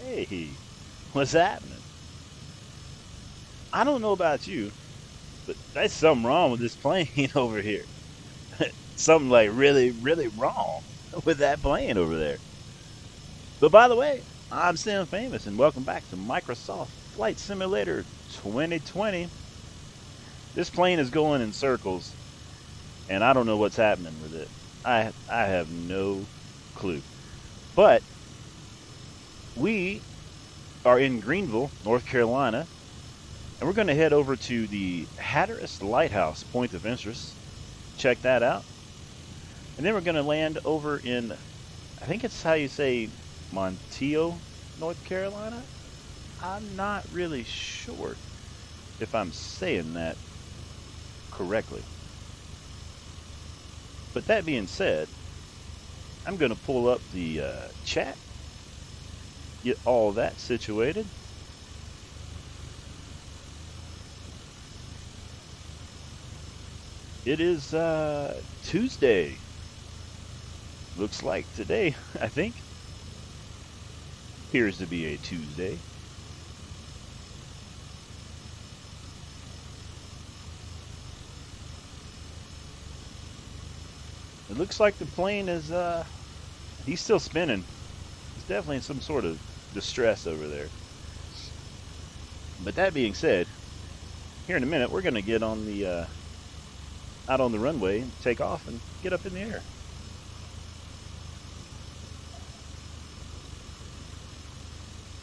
Hey, what's happening? I don't know about you, but there's something wrong with this plane over here. Something like really, really wrong with that plane over there. But by the way, I'm Sam Famous, and welcome back to Microsoft Flight Simulator 2020. This plane is going in circles, and I don't know what's happening with it. I have no clue. But we are in Greenville, North Carolina, and we're going to head over to the Hatteras Lighthouse point of interest. Check that out. And then we're going to land over in, I think it's how you say Montiel, North Carolina. I'm not really sure if I'm saying that correctly. But that being said, I'm going to pull up the chat, get all that situated. It is Tuesday. Looks like today, I think. Appears to be a Tuesday. It looks like the plane is, he's still spinning. He's definitely in some sort of distress over there. But that being said, here in a minute, we're going to get on the, out on the runway and take off and get up in the air.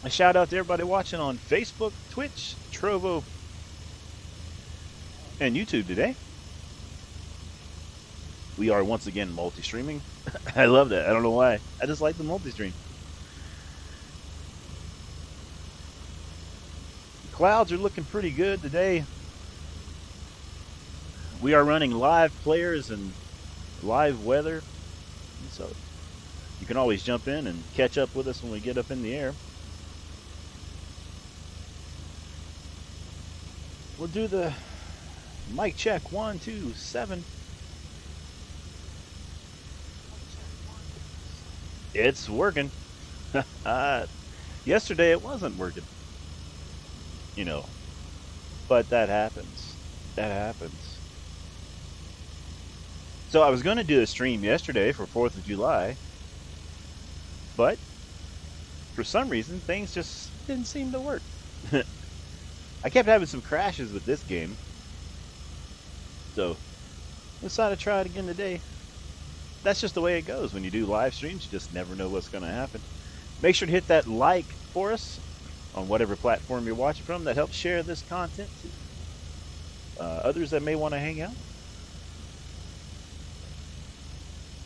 A shout out to everybody watching on Facebook, Twitch, Trovo, and YouTube today. We are once again multi-streaming. I love that. I don't know why. I just like the multi-stream. The clouds are looking pretty good today. We are running live players and live weather. So you can always jump in and catch up with us when we get up in the air. We'll do the mic check 1, 2, 7. It's working. Yesterday it wasn't working. You know, but that happens. That happens. So I was going to do a stream yesterday for 4th of July, but for some reason things just didn't seem to work. I kept having some crashes with this game, so I decided to try it again today. That's just the way it goes when you do live streams. You just never know what's going to happen. Make sure to hit that like for us on whatever platform you're watching from. That helps share this content to others that may want to hang out.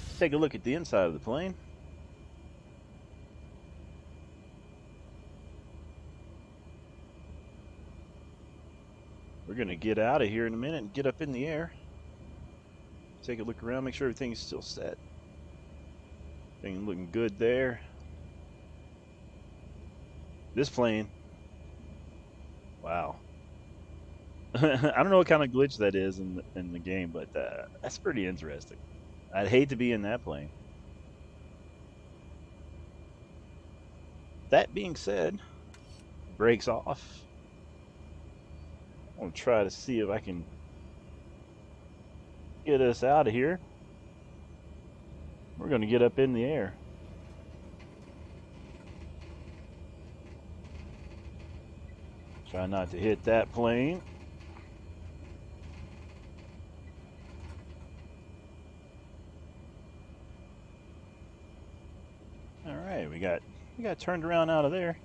Let's take a look at the inside of the plane. We're going to get out of here in a minute and get up in the air. Take a look around, make sure everything's still set. Thing looking good there. This plane, wow. I don't know what kind of glitch that is in the game, but that's pretty interesting. I'd hate to be in that plane. That being said, brakes off. I'm gonna try to see if I can get us out of here. We're gonna get up in the air. Try not to hit that plane. All right, we got turned around out of there.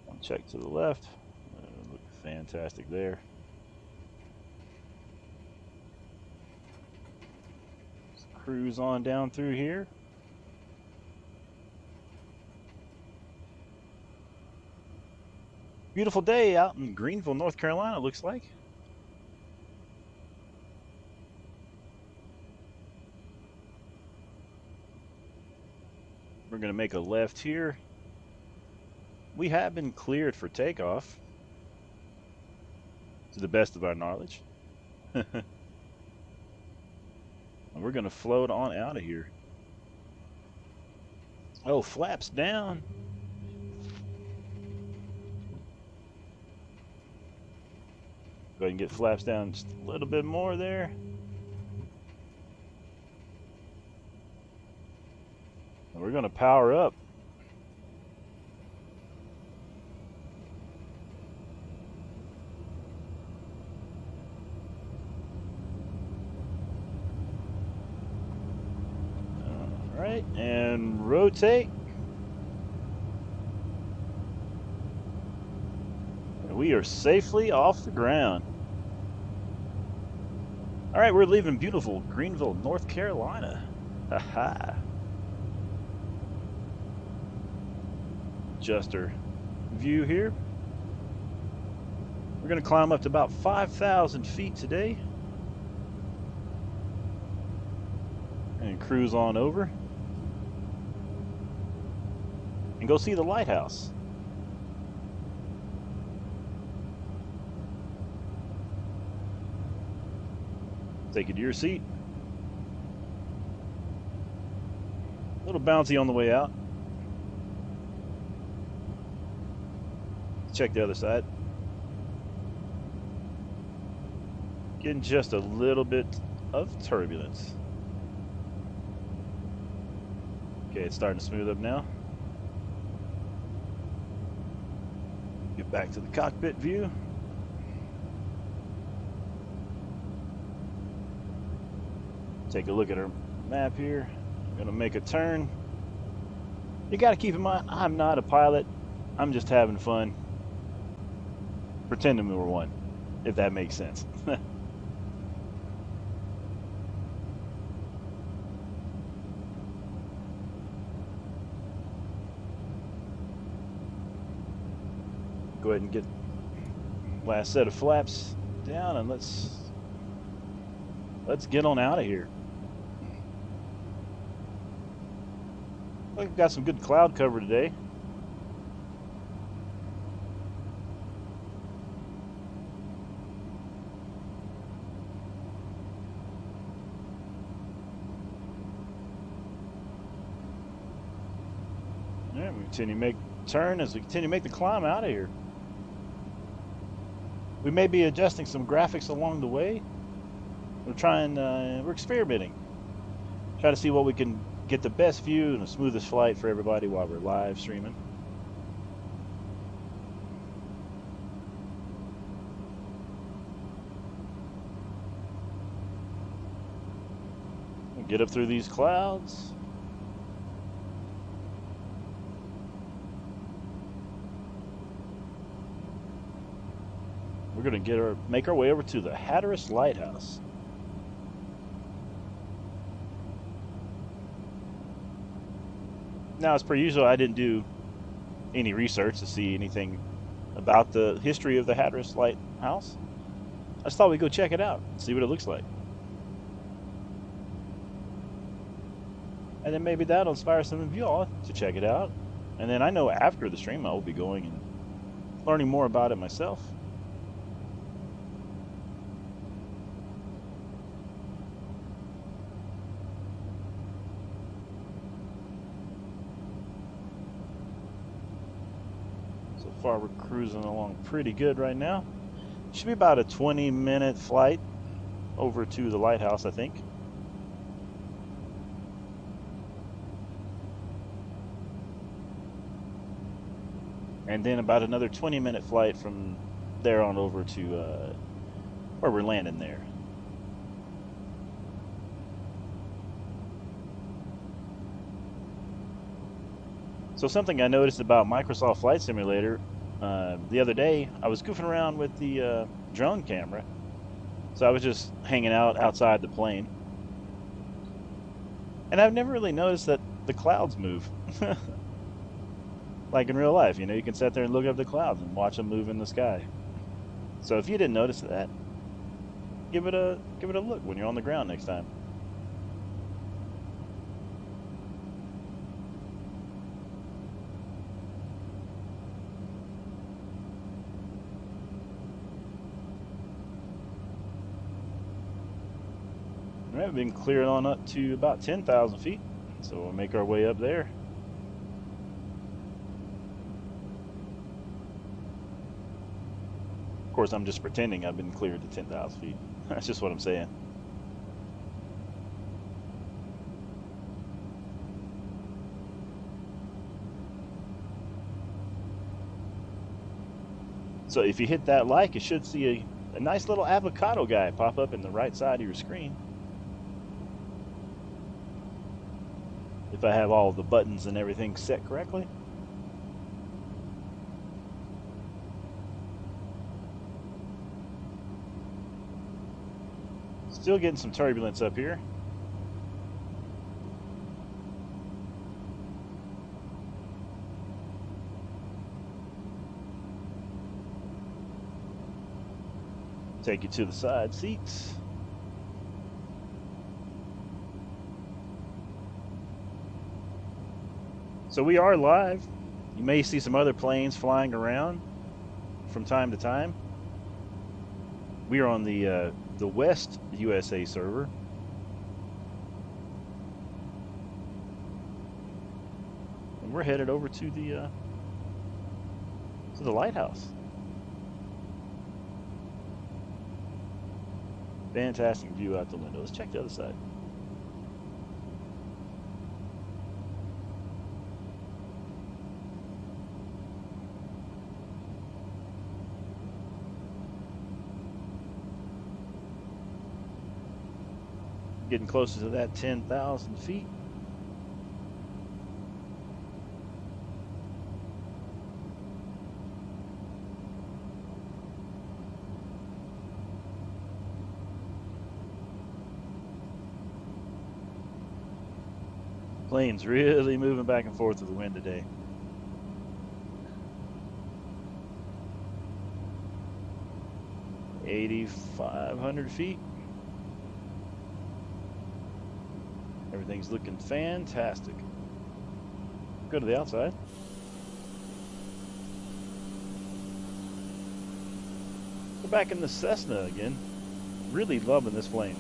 I'll check to the left. Look fantastic there. Just cruise on down through here. Beautiful day out in Greenville, North Carolina, looks like. We're going to make a left here. We have been cleared for takeoff, to the best of our knowledge. And we're going to float on out of here. Oh, flaps down. Go ahead and get flaps down just a little bit more there. And we're going to power up. All right, and rotate. And we are safely off the ground. All right, we're leaving beautiful Greenville, North Carolina. Haha. Adjust our view here. We're going to climb up to about 5,000 feet today. And cruise on over. And go see the lighthouse. Take it to your seat. A little bouncy on the way out. Check the other side. Getting just a little bit of turbulence. Okay, it's starting to smooth up now. Get back to the cockpit view. Take a look at our map here. I'm gonna make a turn. You gotta keep in mind, I'm not a pilot. I'm just having fun. Pretending we were one, if that makes sense. Go ahead and get last set of flaps down, and let's get on out of here. We've got some good cloud cover today. All right, we continue to make turn as we continue to make the climb out of here. We may be adjusting some graphics along the way. We're experimenting. Try to see what we can get the best view and the smoothest flight for everybody while we're live streaming. We'll get up through these clouds. We're going to make our way over to the Hatteras Lighthouse. Now, as per usual, I didn't do any research to see anything about the history of the Hatteras Lighthouse. I just thought we'd go check it out, see what it looks like. And then maybe that'll inspire some of you all to check it out. And then I know after the stream I will be going and learning more about it myself. Far we're cruising along pretty good right now. Should be about a 20-minute flight over to the lighthouse, I think. And then about another 20-minute flight from there on over to where we're landing there. So something I noticed about Microsoft Flight Simulator the other day, I was goofing around with the drone camera. So I was just hanging out outside the plane. And I've never really noticed that the clouds move. Like in real life, you know, you can sit there and look up the clouds and watch them move in the sky. So if you didn't notice that, give it a look when you're on the ground next time. All right, we've been clearing on up to about 10,000 feet, so we'll make our way up there. Of course, I'm just pretending I've been cleared to 10,000 feet. That's just what I'm saying. So if you hit that like, you should see a nice little avocado guy pop up in the right side of your screen. If I have all the buttons and everything set correctly. Still getting some turbulence up here. Take you to the side seats. So we are live. You may see some other planes flying around from time to time. We are on the West USA server. And we're headed over to the lighthouse. Fantastic view out the window. Let's check the other side. Getting closer to that 10,000 feet. Plane's really moving back and forth with the wind today. $8,500 feet. Everything's looking fantastic. Go to the outside. Go back in the Cessna again. Really loving this plane.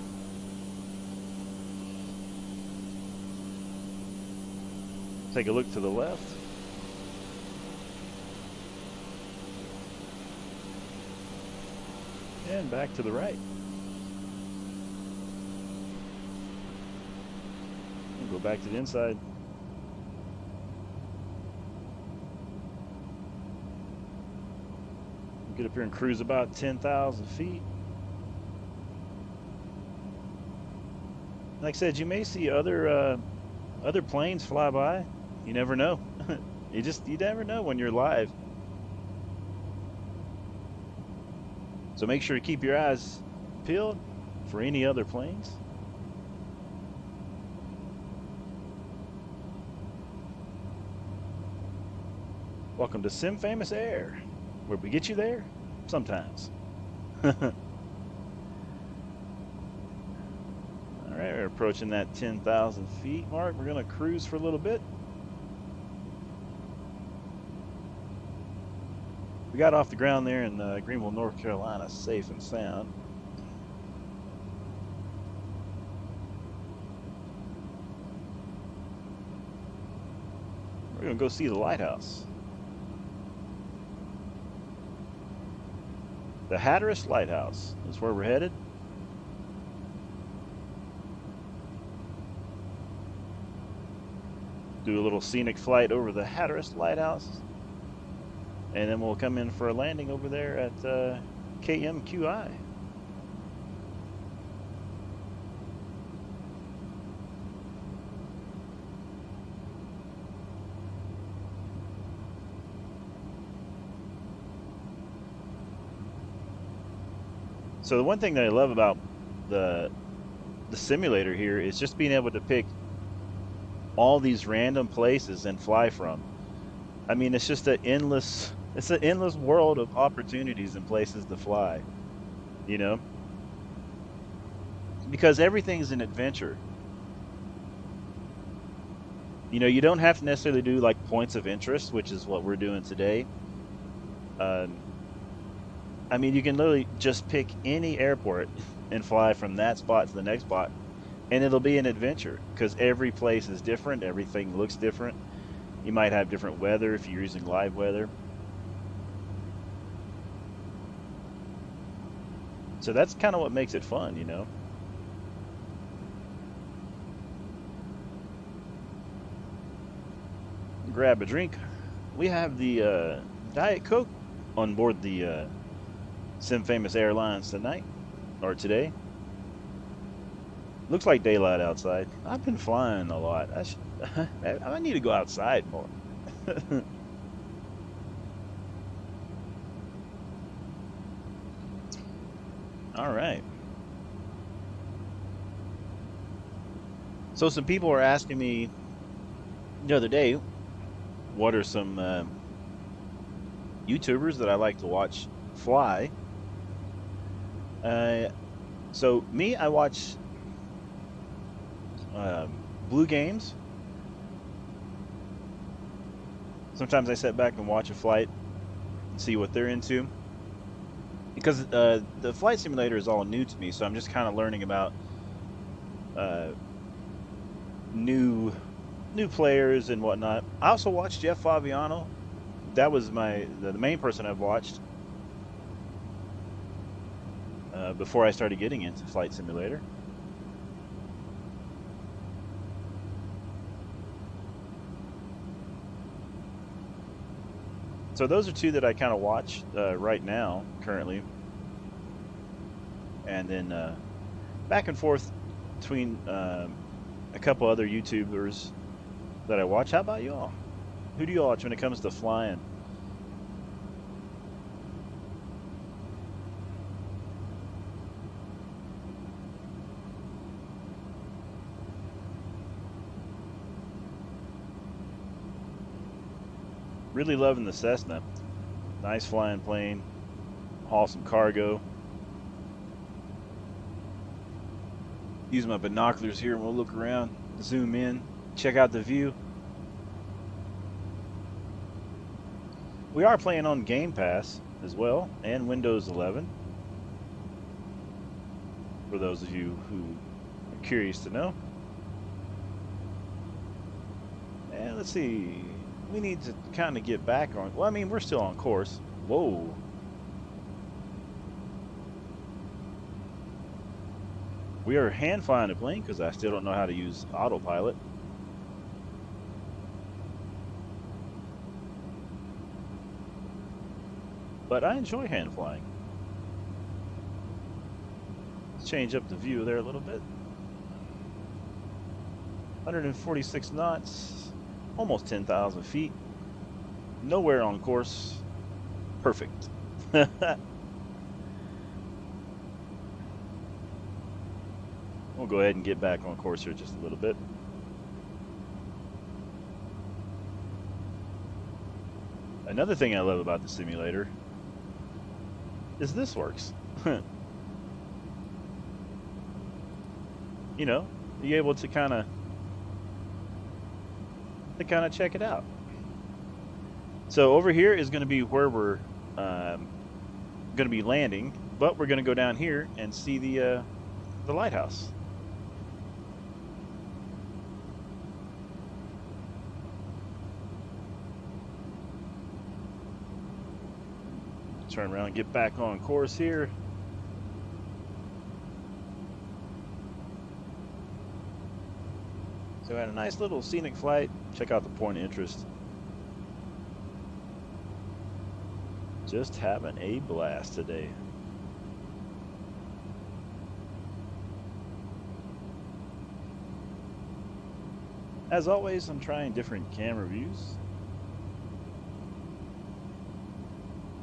Take a look to the left. And back to the right. And go back to the inside. Get up here and cruise about 10,000 feet. Like I said, you may see other planes fly by. You never know. You never know when you're live. So make sure to keep your eyes peeled for any other planes. Welcome to Sim Famous Air, where we get you there sometimes. All right, we're approaching that 10,000 feet mark. We're going to cruise for a little bit. We got off the ground there in Greenville, North Carolina, safe and sound. We're going to go see the lighthouse. The Hatteras Lighthouse is where we're headed. Do a little scenic flight over the Hatteras Lighthouse. And then we'll come in for a landing over there at Kmqi. So the one thing that I love about the simulator here is just being able to pick all these random places and fly from. I mean, it's just an endless world of opportunities and places to fly, you know, because everything's an adventure. You know, you don't have to necessarily do like points of interest, which is what we're doing today. I mean, you can literally just pick any airport and fly from that spot to the next spot, and it'll be an adventure because every place is different. Everything looks different. You might have different weather if you're using live weather. So that's kind of what makes it fun, you know. Grab a drink. We have the Diet Coke on board the Sim Famous Airlines tonight, or today. Looks like daylight outside. I've been flying a lot. I need to go outside more. All right. So some people were asking me the other day, what are some YouTubers that I like to watch fly? Uh, so me, I watch Blue Games. Sometimes I sit back and watch a flight and see what they're into. Because the flight simulator is all new to me, so I'm just kind of learning about uh, new players and whatnot. I also watched Jeff Favignano. That was the main person I've watched before I started getting into Flight Simulator. So those are two that I kind of watch right now, currently. And then back and forth between a couple other YouTubers that I watch. How about y'all? Who do you watch when it comes to flying? Really loving the Cessna. Nice flying plane. Haul some cargo. Use my binoculars here and we'll look around, zoom in, check out the view. We are playing on Game Pass as well, and Windows 11. For those of you who are curious to know. And let's see. We need to kind of get back on. Well, I mean, we're still on course. Whoa. We are hand flying a plane because I still don't know how to use autopilot. But I enjoy hand flying. Let's change up the view there a little bit. 146 knots, almost 10,000 feet. Nowhere on course. Perfect. We'll go ahead and get back on course here just a little bit. Another thing I love about the simulator is this works. You know, you're able to kind of check it out. So over here is going to be where we're going to be landing, but we're going to go down here and see the lighthouse. Turn around and get back on course here. So we had a nice little scenic flight. Check out the point of interest. Just having a blast today. As always, I'm trying different camera views.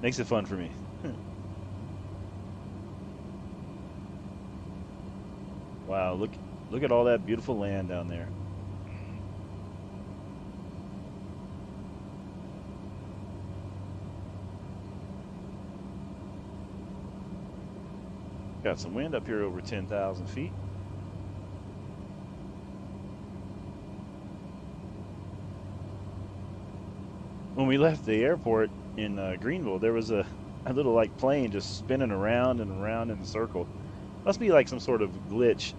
Makes it fun for me. Wow, look at all that beautiful land down there. Got some wind up here over 10,000 feet. When we left the airport in Greenville, there was a little like plane just spinning around and around in a circle. Must be like some sort of glitch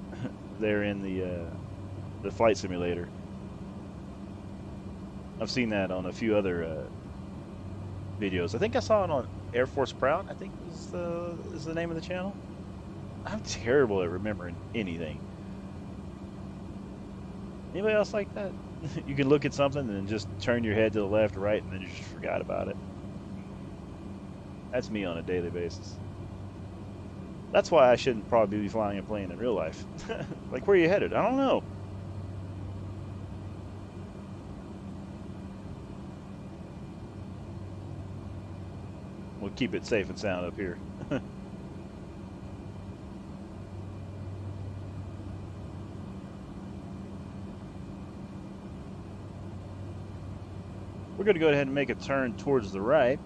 there in the flight simulator. I've seen that on a few other videos. I think I saw it on Air Force Proud, I think is the name of the channel. I'm terrible at remembering anything. Anybody else like that? You can look at something and then just turn your head to the left or right and then you just forgot about it. That's me on a daily basis. That's why I shouldn't probably be flying a plane in real life. Like, where are you headed? I don't know. We'll keep it safe and sound up here. We're going to go ahead and make a turn towards the right.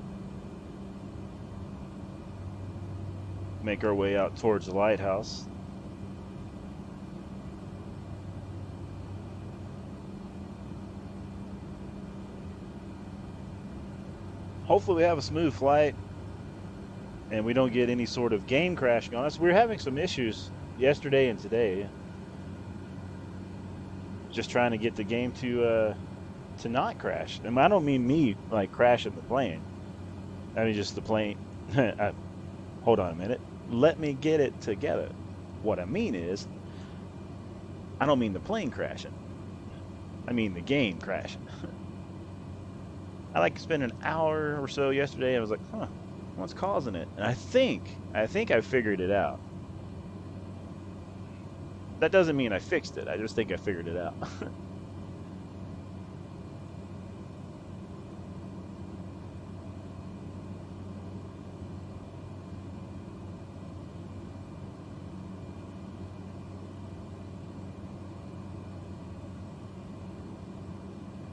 Make our way out towards the lighthouse. Hopefully we have a smooth flight and we don't get any sort of game crashing on us. We were having some issues yesterday and today. Just trying to get the game to not crash. And I don't mean me like crashing the plane. I mean just the plane. Hold on a minute. Let me get it together. What I mean is, I don't mean the plane crashing. I mean the game crashing. I like spent an hour or so yesterday and I was like, huh, what's causing it? And I think I figured it out. That doesn't mean I fixed it. I just think I figured it out.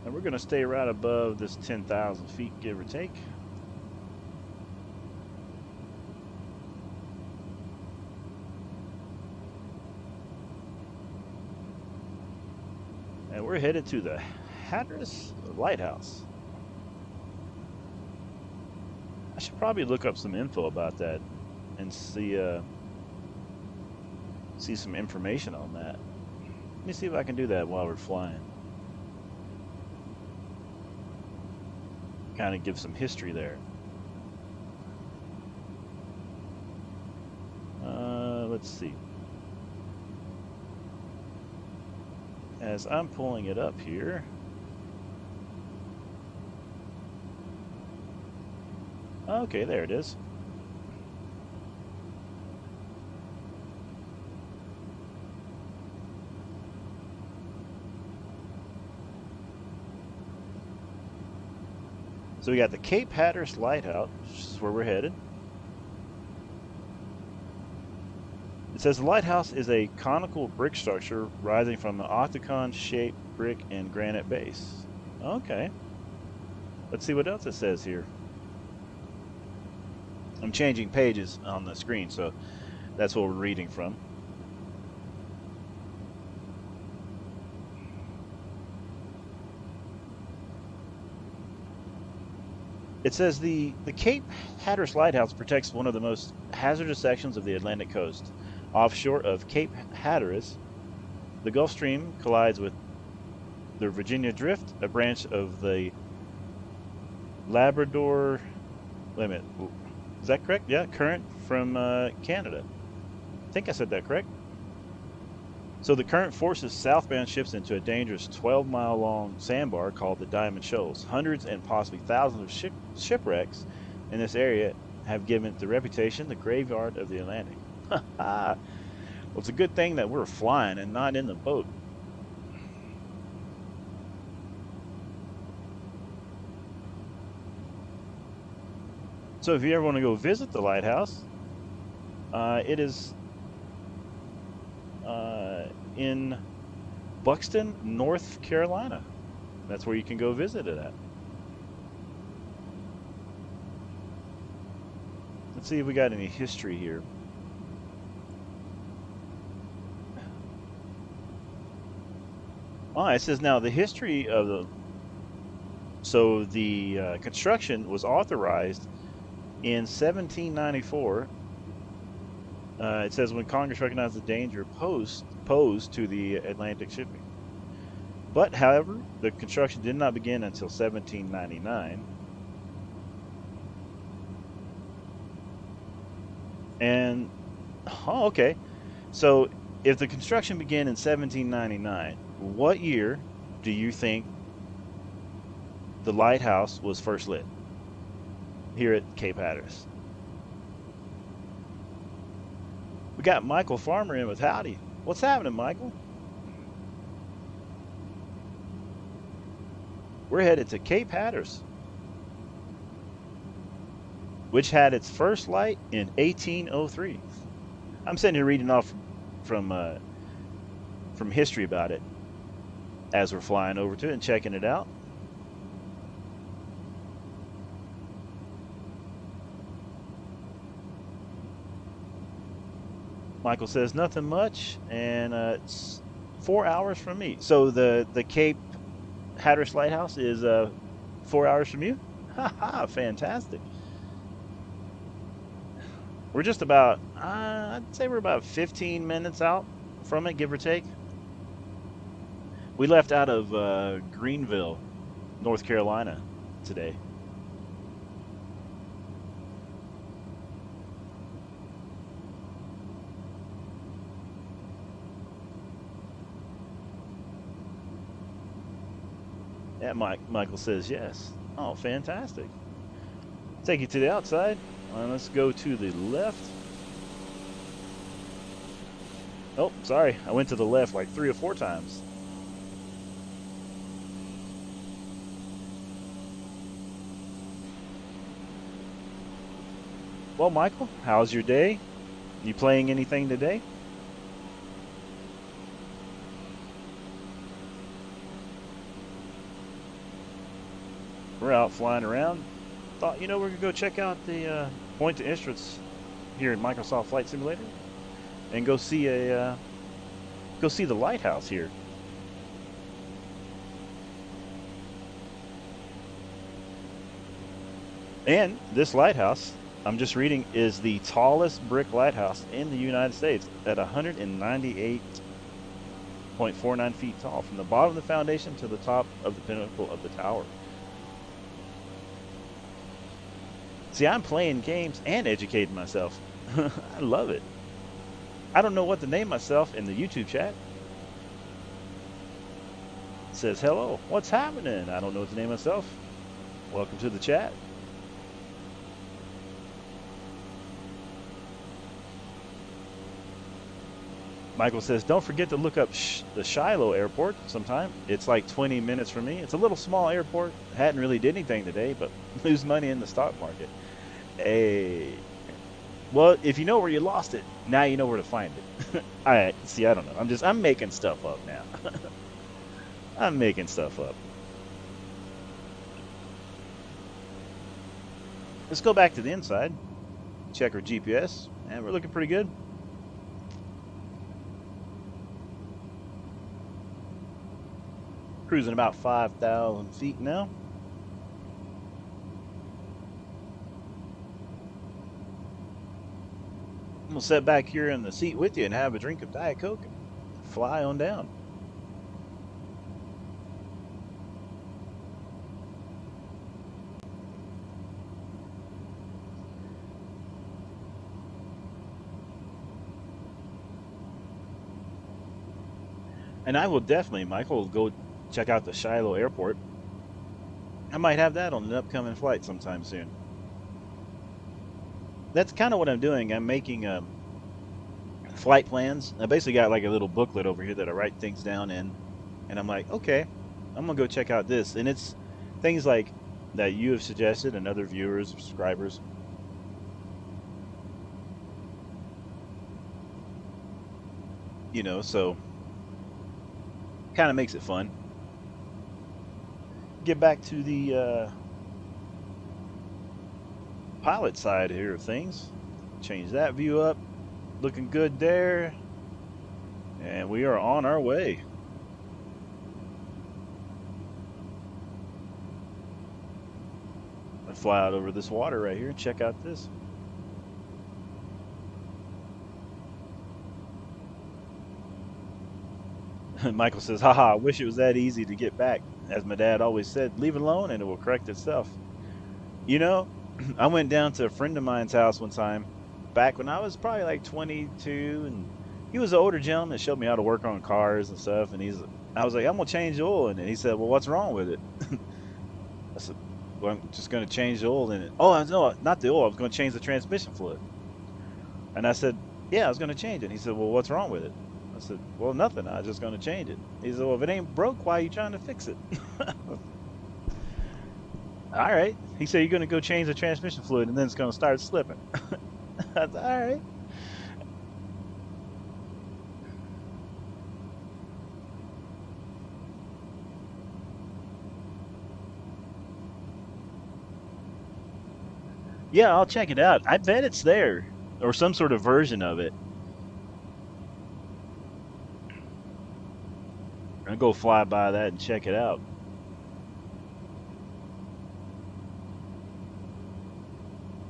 And we're going to stay right above this 10,000 feet, give or take. And we're headed to the Hatteras Lighthouse. I should probably look up some info about that and see some information on that. Let me see if I can do that while we're flying. Kind of give some history there. Let's see. As I'm pulling it up here. Okay, there it is. So we got the Cape Hatteras Lighthouse, which is where we're headed. It says the lighthouse is a conical brick structure rising from an octagon-shaped brick and granite base. Okay. Let's see what else it says here. I'm changing pages on the screen, so that's what we're reading from. It says the Cape Hatteras Lighthouse protects one of the most hazardous sections of the Atlantic coast. Offshore of Cape Hatteras, the Gulf Stream collides with the Virginia Drift, a branch of the Labrador. Wait a minute, is that correct? Yeah, current from Canada. I think I said that correct. So the current forces southbound ships into a dangerous 12-mile-long sandbar called the Diamond Shoals. Hundreds and possibly thousands of shipwrecks in this area have given it the reputation the graveyard of the Atlantic. Well, it's a good thing that we're flying and not in the boat. So if you ever want to go visit the lighthouse, it is in Buxton, North Carolina. That's where you can go visit it at. Let's see if we got any history here. It says now the history of the construction was authorized in 1794. It says when Congress recognized the danger posed to the Atlantic shipping. But, however, the construction did not begin until 1799. And Oh, okay. So, if the construction began in 1799, what year do you think the lighthouse was first lit here at Cape Hatteras? We got Michael Farmer in with Howdy. What's happening, Michael? We're headed to Cape Hatteras, which had its first light in 1803. I'm sitting here reading off from uh, from history about it as we're flying over to it and checking it out. Michael says nothing much, and it's 4 hours from me. So the Cape Hatteras Lighthouse is 4 hours from you. Ha ha! Fantastic. We're just about, I'd say we're about 15 minutes out from it, give or take. We left out of Greenville, North Carolina today. Yeah, Michael says yes. Oh, fantastic. Take you to the outside. Let's go to the left. Oh, sorry. I went to the left like 3 or 4 times. Well, Michael, how's your day? You playing anything today? We're out flying around. Thought, we're gonna go check out the point to instruments here in Microsoft Flight Simulator and go see the lighthouse here. And this lighthouse, I'm just reading, is the tallest brick lighthouse in the United States at 198.49 feet tall, from the bottom of the foundation to the top of the pinnacle of the tower. See, I'm playing games and educating myself. I love it. I don't know what to name myself in the YouTube chat. It says, hello, what's happening? I don't know what to name myself. Welcome to the chat. Michael says, don't forget to look up the Shiloh airport sometime. It's like 20 minutes from me. It's a little small airport. Hadn't really did anything today, but lose money in the stock market. Hey. Well, if you know where you lost it, now you know where to find it. I don't know. I'm making stuff up now. I'm making stuff up. Let's go back to the inside. Check our GPS, and we're looking pretty good. Cruising about 5,000 feet now. I'm gonna sit back here in the seat with you and have a drink of Diet Coke and fly on down. And I will definitely, Michael, go check out the Shiloh airport. I might have that on an upcoming flight sometime soon. That's kind of what I'm doing. I'm making flight plans. I basically got like a little booklet over here that I write things down in, and I'm like, okay, I'm gonna go check out this, and it's things like that you have suggested and other viewers, subscribers. So kind of makes it fun. Get back to the pilot side here of things. Change that view up. Looking good there. And we are on our way. I fly out over this water right here and check out this. Michael says, haha, I wish it was that easy to get back. As my dad always said, leave it alone and it will correct itself. I went down to a friend of mine's house one time, back when I was probably like 22, and he was an older gentleman that showed me how to work on cars and stuff. And I was like, I'm gonna change the oil, and he said, well, what's wrong with it? I said, well, I'm just gonna change the oil in it. Oh, no, not the oil. I was gonna change the transmission fluid. And I said, yeah, I was gonna change it. He said, well, what's wrong with it? I said, well, nothing. I was just gonna change it. He said, well, if it ain't broke, why are you trying to fix it? All right. He said, you're going to go change the transmission fluid and then it's going to start slipping. I said, all right. Yeah, I'll check it out. I bet it's there or some sort of version of it. I'll go fly by that and check it out.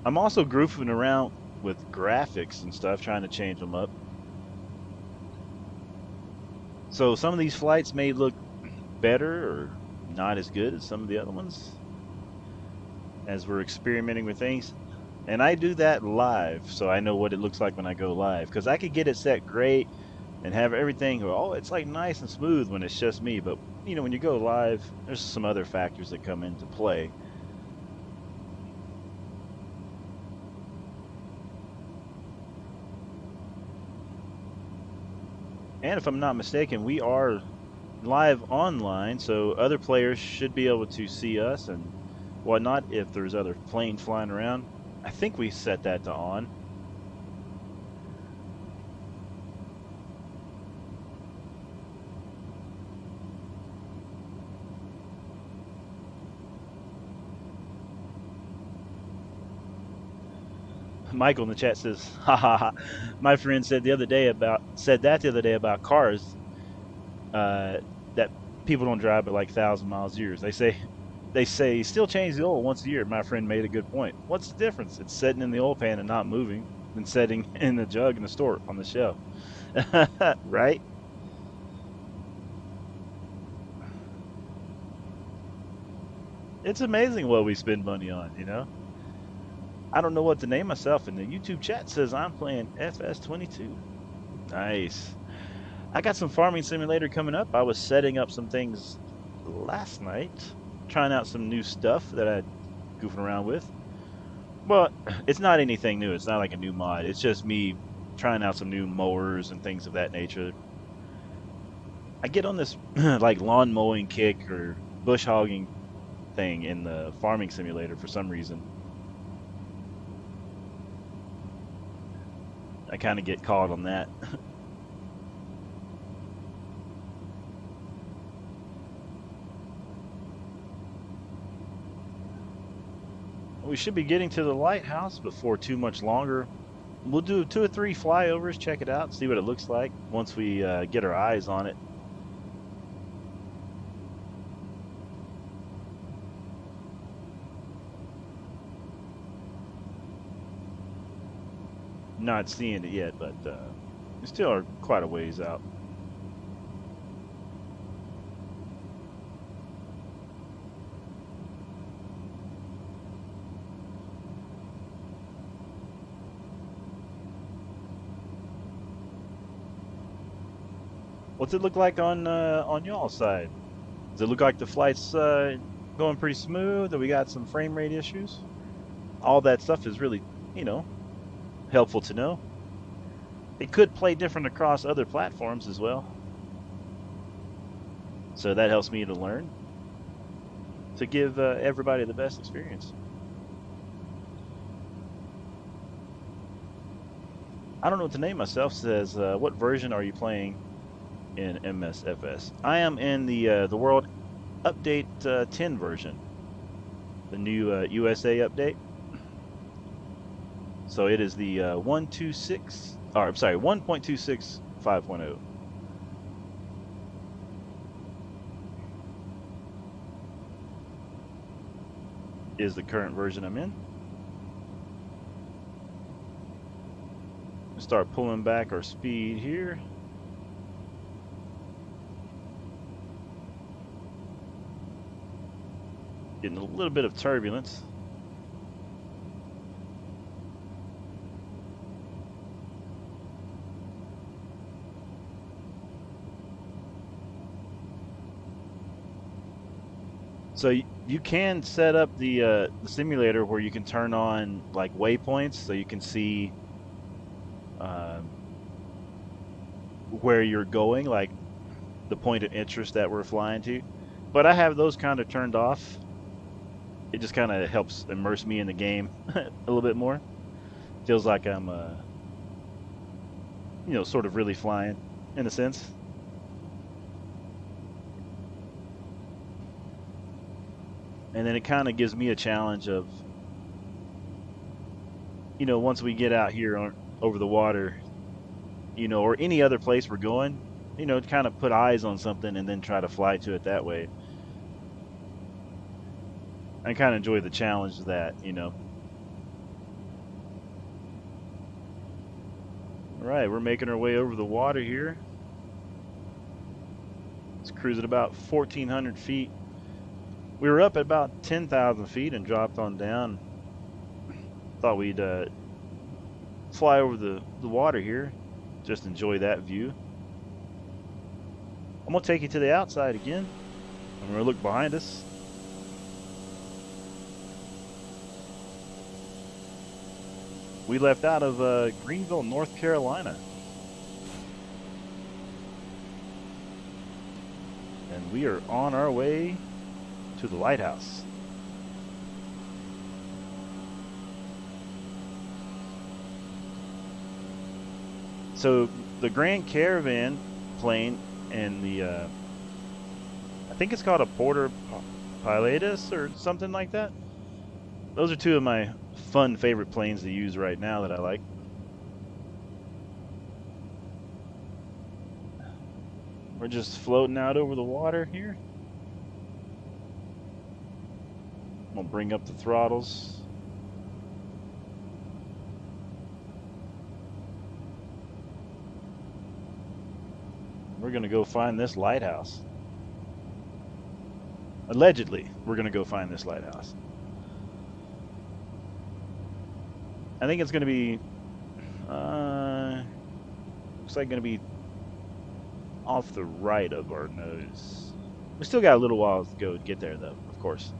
I'm also goofing around with graphics and stuff, trying to change them up. So some of these flights may look better or not as good as some of the other ones as we're experimenting with things. And I do that live, so I know what it looks like when I go live. Because I could get it set great and have everything go, oh, it's like nice and smooth when it's just me. But, you know, when you go live, there's some other factors that come into play. And if I'm not mistaken, we are live online, so other players should be able to see us and whatnot if there's other planes flying around. I think we set that to on. Michael in the chat says, "Ha ha ha." My friend said that the other day about cars that people don't drive at like 1,000 miles a year. They say still change the oil once a year. My friend made a good point. What's the difference? It's sitting in the oil pan and not moving, than sitting in the jug in the store on the shelf, right? It's amazing what we spend money on, you know. I don't know what to name myself, and the YouTube chat says I'm playing FS 22. Nice. I got some farming simulator coming up. I was setting up some things last night, trying out some new stuff that I goofing around with. Well, it's not anything new. It's not like a new mod. It's just me trying out some new mowers and things of that nature. I get on this like lawn mowing kick or bush hogging thing in the farming simulator for some reason. I kind of get caught on that. We should be getting to the lighthouse before too much longer. We'll do 2 or 3 flyovers, check it out, see what it looks like once we get our eyes on it. Not seeing it yet, but we still are quite a ways out. What's it look like on y'all's side? Does it look like the flight's going pretty smooth? Or we got some frame rate issues? All that stuff is really, you know, helpful to know. It could play different across other platforms as well. So that helps me to learn, to give everybody the best experience. I don't know what to name myself. Says, what version are you playing in MSFS? I am in the World Update 10 version, the new USA update. So it is the 1.26.5.0. Is the current version I'm in. Start pulling back our speed here. Getting a little bit of turbulence. So you can set up the simulator where you can turn on like waypoints, so you can see um, where you're going, like the point of interest that we're flying to. But I have those kind of turned off. It just kind of helps immerse me in the game a little bit more. Feels like I'm, sort of really flying in a sense. And then it kind of gives me a challenge of, once we get out here over the water, or any other place we're going, to kind of put eyes on something and then try to fly to it that way. I kind of enjoy the challenge of that. All right, we're making our way over the water here. Let's cruise at about 1,400 feet. We were up at about 10,000 feet and dropped on down. Thought we'd fly over the water here. Just enjoy that view. I'm going to take you to the outside again. I'm going to look behind us. We left out of Greenville, North Carolina. And we are on our way to the lighthouse. So the Grand Caravan plane and the I think it's called a Porter Pilatus or something like that. Those are two of my fun favorite planes to use right now that I like. We're just floating out over the water here. I'm gonna bring up the throttles. We're gonna go find this lighthouse. Allegedly, we're gonna go find this lighthouse. I think it's gonna be, looks like gonna be off the right of our nose. We still got a little while to go to get there, though, of course.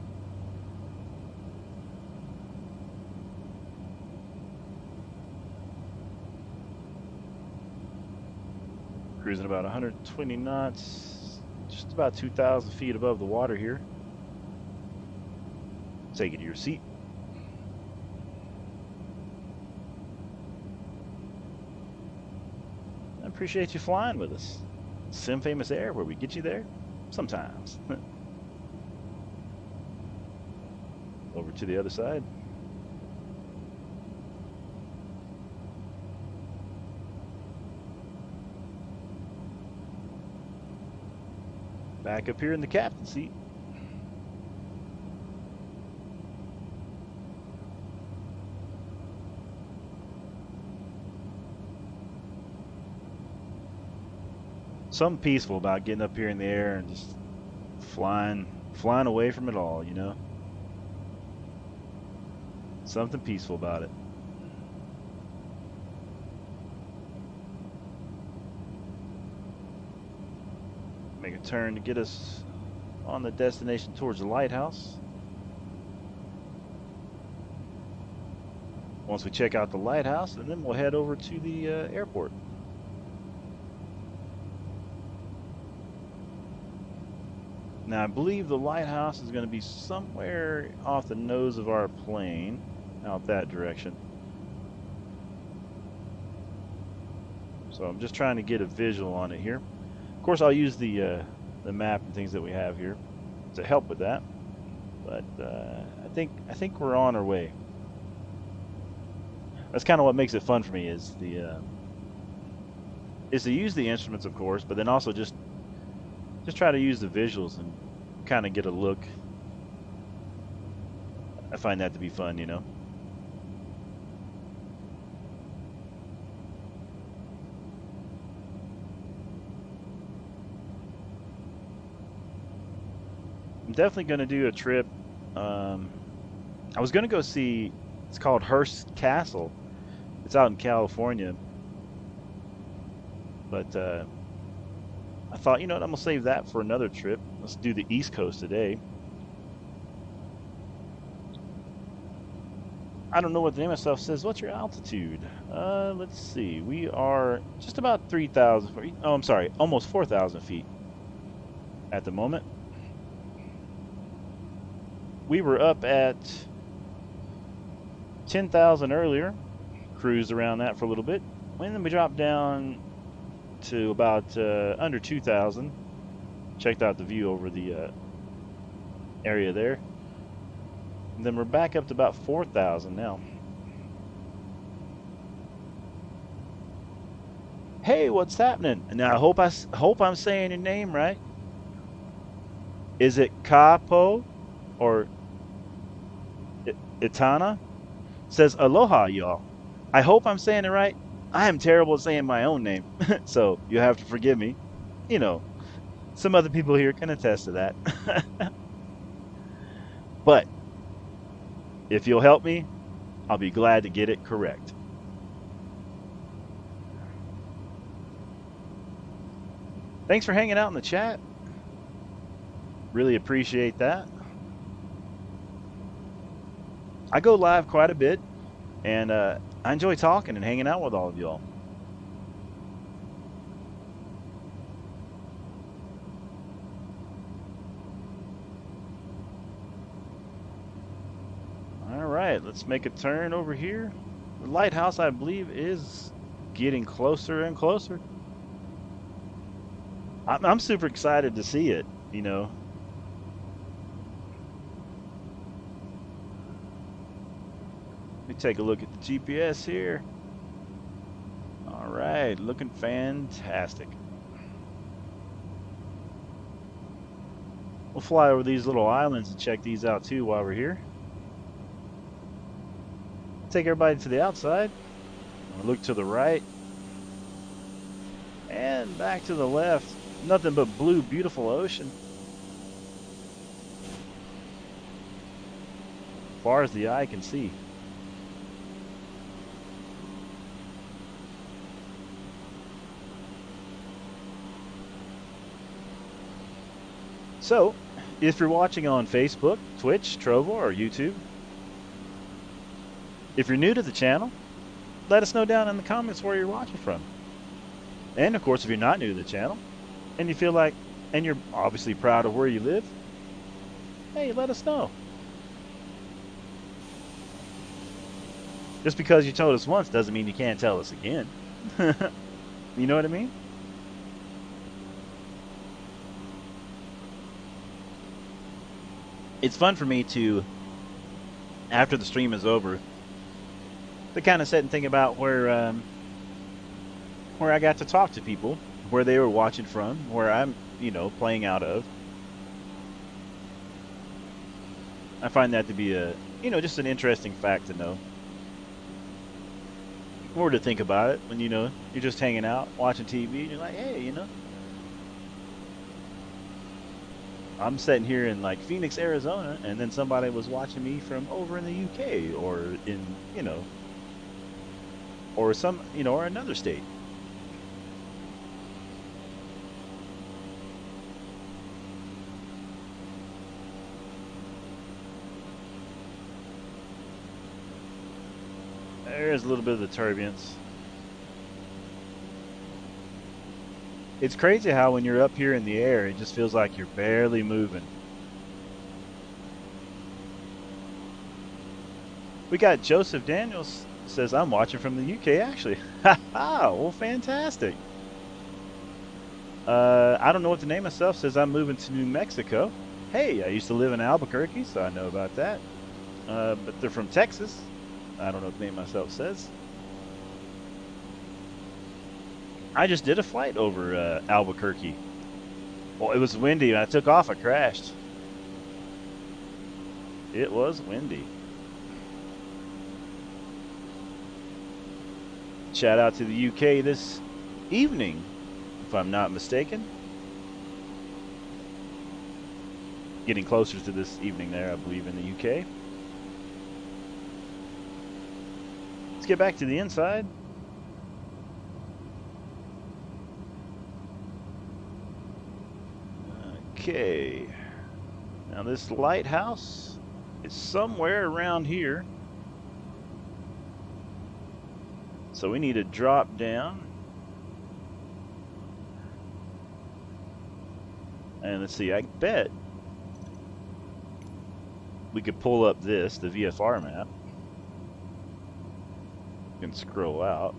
Cruising about 120 knots, just about 2,000 feet above the water here. Take you to your seat. I appreciate you flying with us. Sim Famous Air, where we get you there sometimes. Over to the other side. Back up here in the captain's seat. Something peaceful about getting up here in the air and just flying away from it all, Something peaceful about it. Make a turn to get us on the destination towards the lighthouse. Once we check out the lighthouse, and then we'll head over to the airport. Now, I believe the lighthouse is going to be somewhere off the nose of our plane, out that direction. So I'm just trying to get a visual on it here. Of course, I'll use the map and things that we have here to help with that. But I think we're on our way. That's kind of what makes it fun for me is to use the instruments, of course, but then also just try to use the visuals and kind of get a look. I find that to be fun, I'm definitely going to do a trip. I was going to go see, it's called Hearst Castle. It's out in California. But I thought, I'm going to save that for another trip. Let's do the East Coast today. I don't know what the name of stuff says. What's your altitude? Let's see. We are just about 3,000 feet. Oh, I'm sorry, almost 4,000 feet at the moment. We were up at 10,000 earlier, cruised around that for a little bit, and then we dropped down to about under 2,000. Checked out the view over the area there. And then we're back up to about 4,000 now. Hey, what's happening? Now I hope I'm saying your name right. Is it Capo or Itana? Says aloha, y'all. I hope I'm saying it right. I am terrible at saying my own name, so you have to forgive me. You know, some other people here can attest to that. But if you'll help me, I'll be glad to get it correct. Thanks for hanging out in the chat. Really appreciate that. I go live quite a bit, and I enjoy talking and hanging out with all of y'all. All right, let's make a turn over here. The lighthouse, I believe, is getting closer and closer. I'm super excited to see it, you know. Let me take a look at the GPS here. All right, looking fantastic. We'll fly over these little islands and check these out too while we're here. Take everybody to the outside. Look to the right. And back to the left. Nothing but blue, beautiful ocean. As far as the eye can see. So, if you're watching on Facebook, Twitch, Trovo, or YouTube, if you're new to the channel, let us know down in the comments where you're watching from. And of course, if you're not new to the channel, and you feel like, and you're obviously proud of where you live, hey, let us know. Just because you told us once doesn't mean you can't tell us again. You know what I mean? It's fun for me to, after the stream is over, to kind of sit and think about where I got to talk to people, where they were watching from, where I'm, you know, playing out of. I find that to be a, you know, just an interesting fact to know. Or to think about it when, you know, you're just hanging out, watching TV, and you're like, hey, you know, I'm sitting here in like Phoenix, Arizona, and then somebody was watching me from over in the UK or in, you know, or some, you know, or another state. There's a little bit of the turbulence. It's crazy how when you're up here in the air, it just feels like you're barely moving. We got Joseph Daniels says, I'm watching from the UK actually. Haha, well, fantastic. I don't know what the name of stuff says. I'm moving to New Mexico. Hey, I used to live in Albuquerque, so I know about that. But they're from Texas. I don't know what the name myself says. I just did a flight over Albuquerque. Well, it was windy. When I took off, I crashed. It was windy. Shout out to the UK this evening, if I'm not mistaken. Getting closer to this evening there, I believe, in the UK. Let's get back to the inside. Okay. Now this lighthouse is somewhere around here. So we need to drop down. And let's see, I bet we could pull up the VFR map. You can scroll out.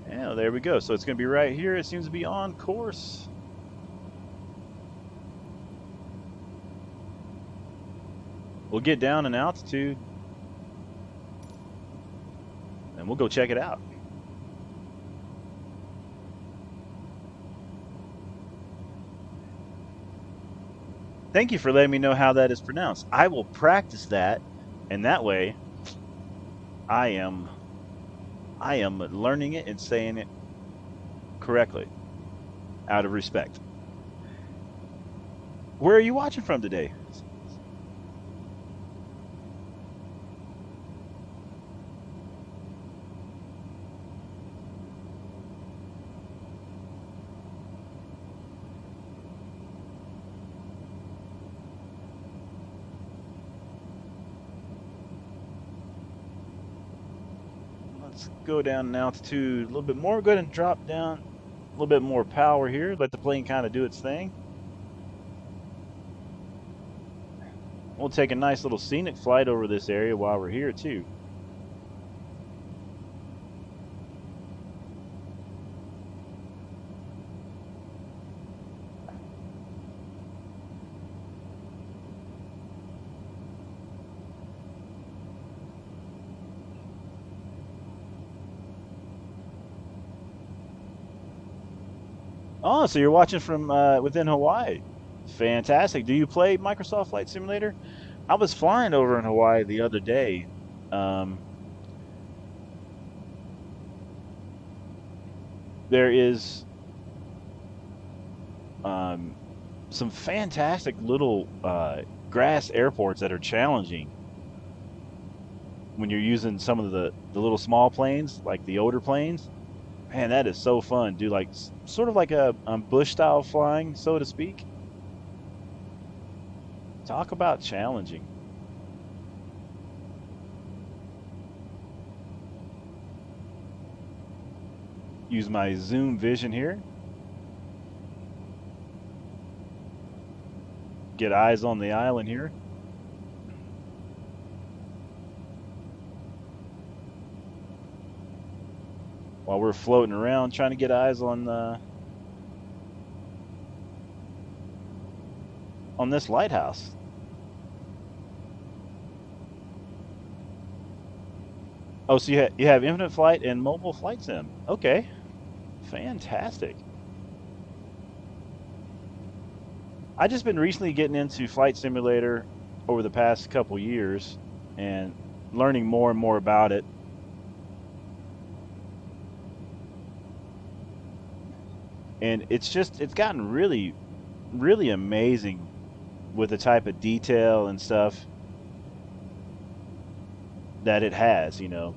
Yeah, there we go. So it's going to be right here. It seems to be on course. We'll get down in altitude and we'll go check it out. Thank you for letting me know how that is pronounced. I will practice that, and that way I am learning it and saying it correctly out of respect. Where are you watching from today? Let's go down in altitude a little bit more. Go ahead and drop down a little bit more power here. Let the plane kind of do its thing. We'll take a nice little scenic flight over this area while we're here too. Oh, so you're watching from within Hawaii. Fantastic. Do you play Microsoft Flight Simulator? I was flying over in Hawaii the other day. There is some fantastic little grass airports that are challenging when you're using some of the little small planes, like the older planes. Man, that is so fun. Do like sort of like a bush style flying, so to speak. Talk about challenging. Use my zoom vision here. Get eyes on the island here. While we're floating around trying to get eyes on this lighthouse. Oh, so you have infinite flight and mobile flight sim. Okay, fantastic. I just been recently getting into flight simulator over the past couple years and learning more and more about it. And it's gotten really, really amazing with the type of detail and stuff that it has, you know.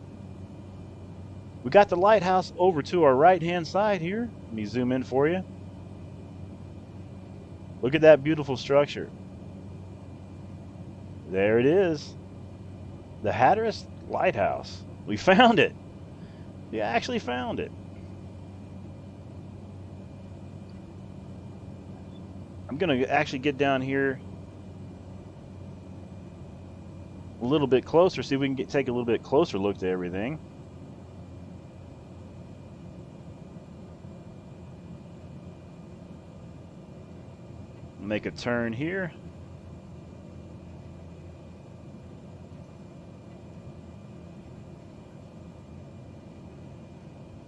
We got the lighthouse over to our right-hand side here. Let me zoom in for you. Look at that beautiful structure. There it is. The Hatteras Lighthouse. We found it. We actually found it. I'm going to actually get down here a little bit closer, see if we can take a little bit closer look to everything. Make a turn here.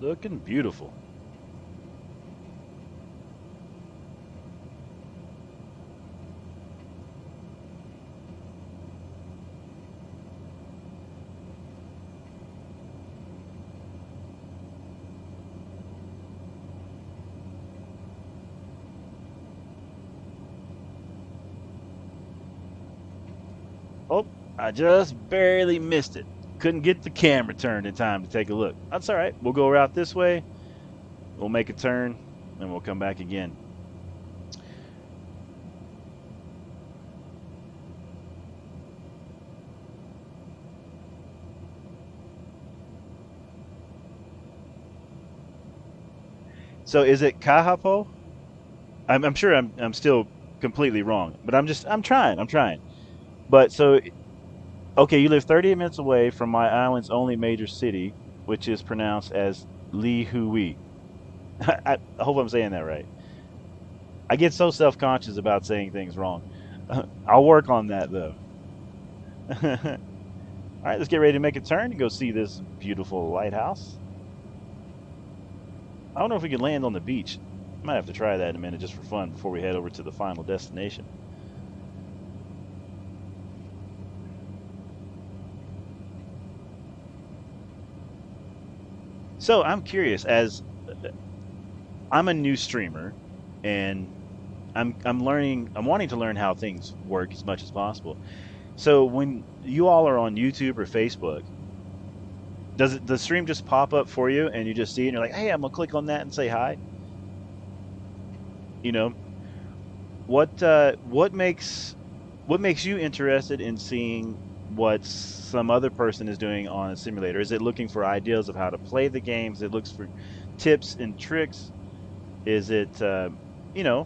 Looking beautiful. Oh, I just barely missed it. Couldn't get the camera turned in time to take a look. That's all right. We'll go out this way. We'll make a turn, and we'll come back again. So is it Kahapo? I'm sure I'm still completely wrong, but I'm trying. I'm trying. But so okay, you live 38 minutes away from my island's only major city, which is pronounced as Li Hui. I hope I'm saying that right. I get so self-conscious about saying things wrong. I'll work on that though. All right, let's get ready to make a turn and go see this beautiful lighthouse. I don't know if we can land on the beach. Might have to try that in a minute just for fun before we head over to the final destination. So I'm curious, as I'm a new streamer, and I'm learning. I'm wanting to learn how things work as much as possible. So when you all are on YouTube or Facebook, does the stream just pop up for you and you just see it and you're like, hey, I'm gonna click on that and say hi? You know, what makes you interested in seeing what some other person is doing on a simulator? Is it looking for ideas of how to play the games? It looks for tips and tricks. Is it you know?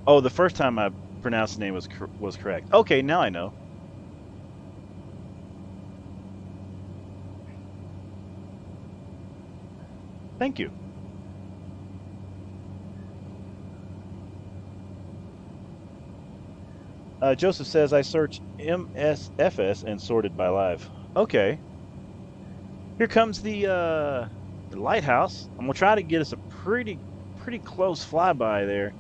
Oh, the first time I pronounced the name was correct. Okay, now I know. Thank you. Joseph says I search MSFS and sorted by live. Okay, here comes the lighthouse. I'm gonna try to get us a pretty close flyby there.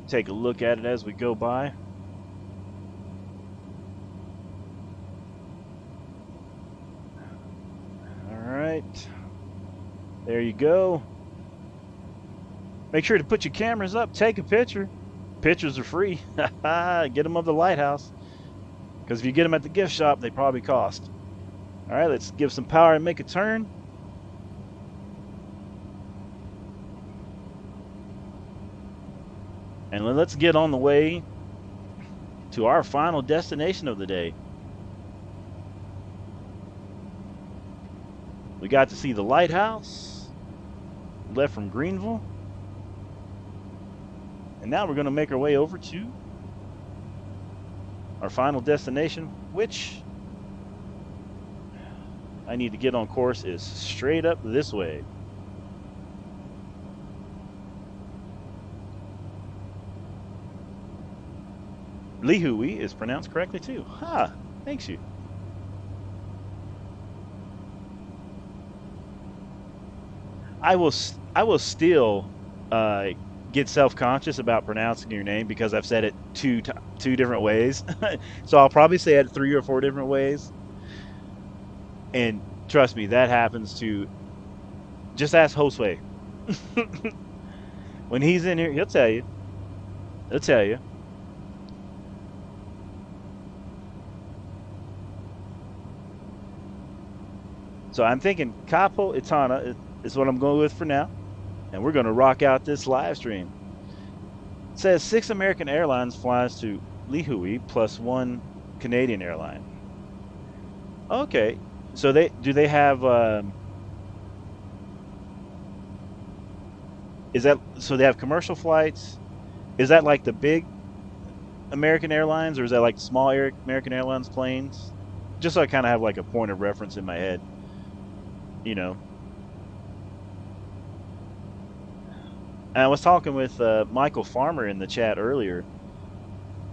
Take a look at it as we go by. All right, there you go. Make sure to put your cameras up. Take a picture. Pictures are free. Get them of the lighthouse. Because if you get them at the gift shop, they probably cost. All right, let's give some power and make a turn. And let's get on the way to our final destination of the day. We got to see the lighthouse, left from Greenville. And now we're going to make our way over to our final destination, which I need to get on course is straight up this way. Lihui is pronounced correctly too. Ha! Thanks you. I will still get self-conscious about pronouncing your name because I've said it two different ways. So I'll probably say it 3 or 4 different ways. And trust me, that happens to. Just ask Josue. When he's in here, he'll tell you. He'll tell you. So I'm thinking Capo Itana is what I'm going with for now. And we're going to rock out this live stream. It says 6 American Airlines flies to Lihui plus 1 Canadian airline. Okay, so they have is that so they have commercial flights? Is that like the big American Airlines or is that like small American Airlines planes? Just so I kind of have like a point of reference in my head, you know. And I was talking with Michael Farmer in the chat earlier.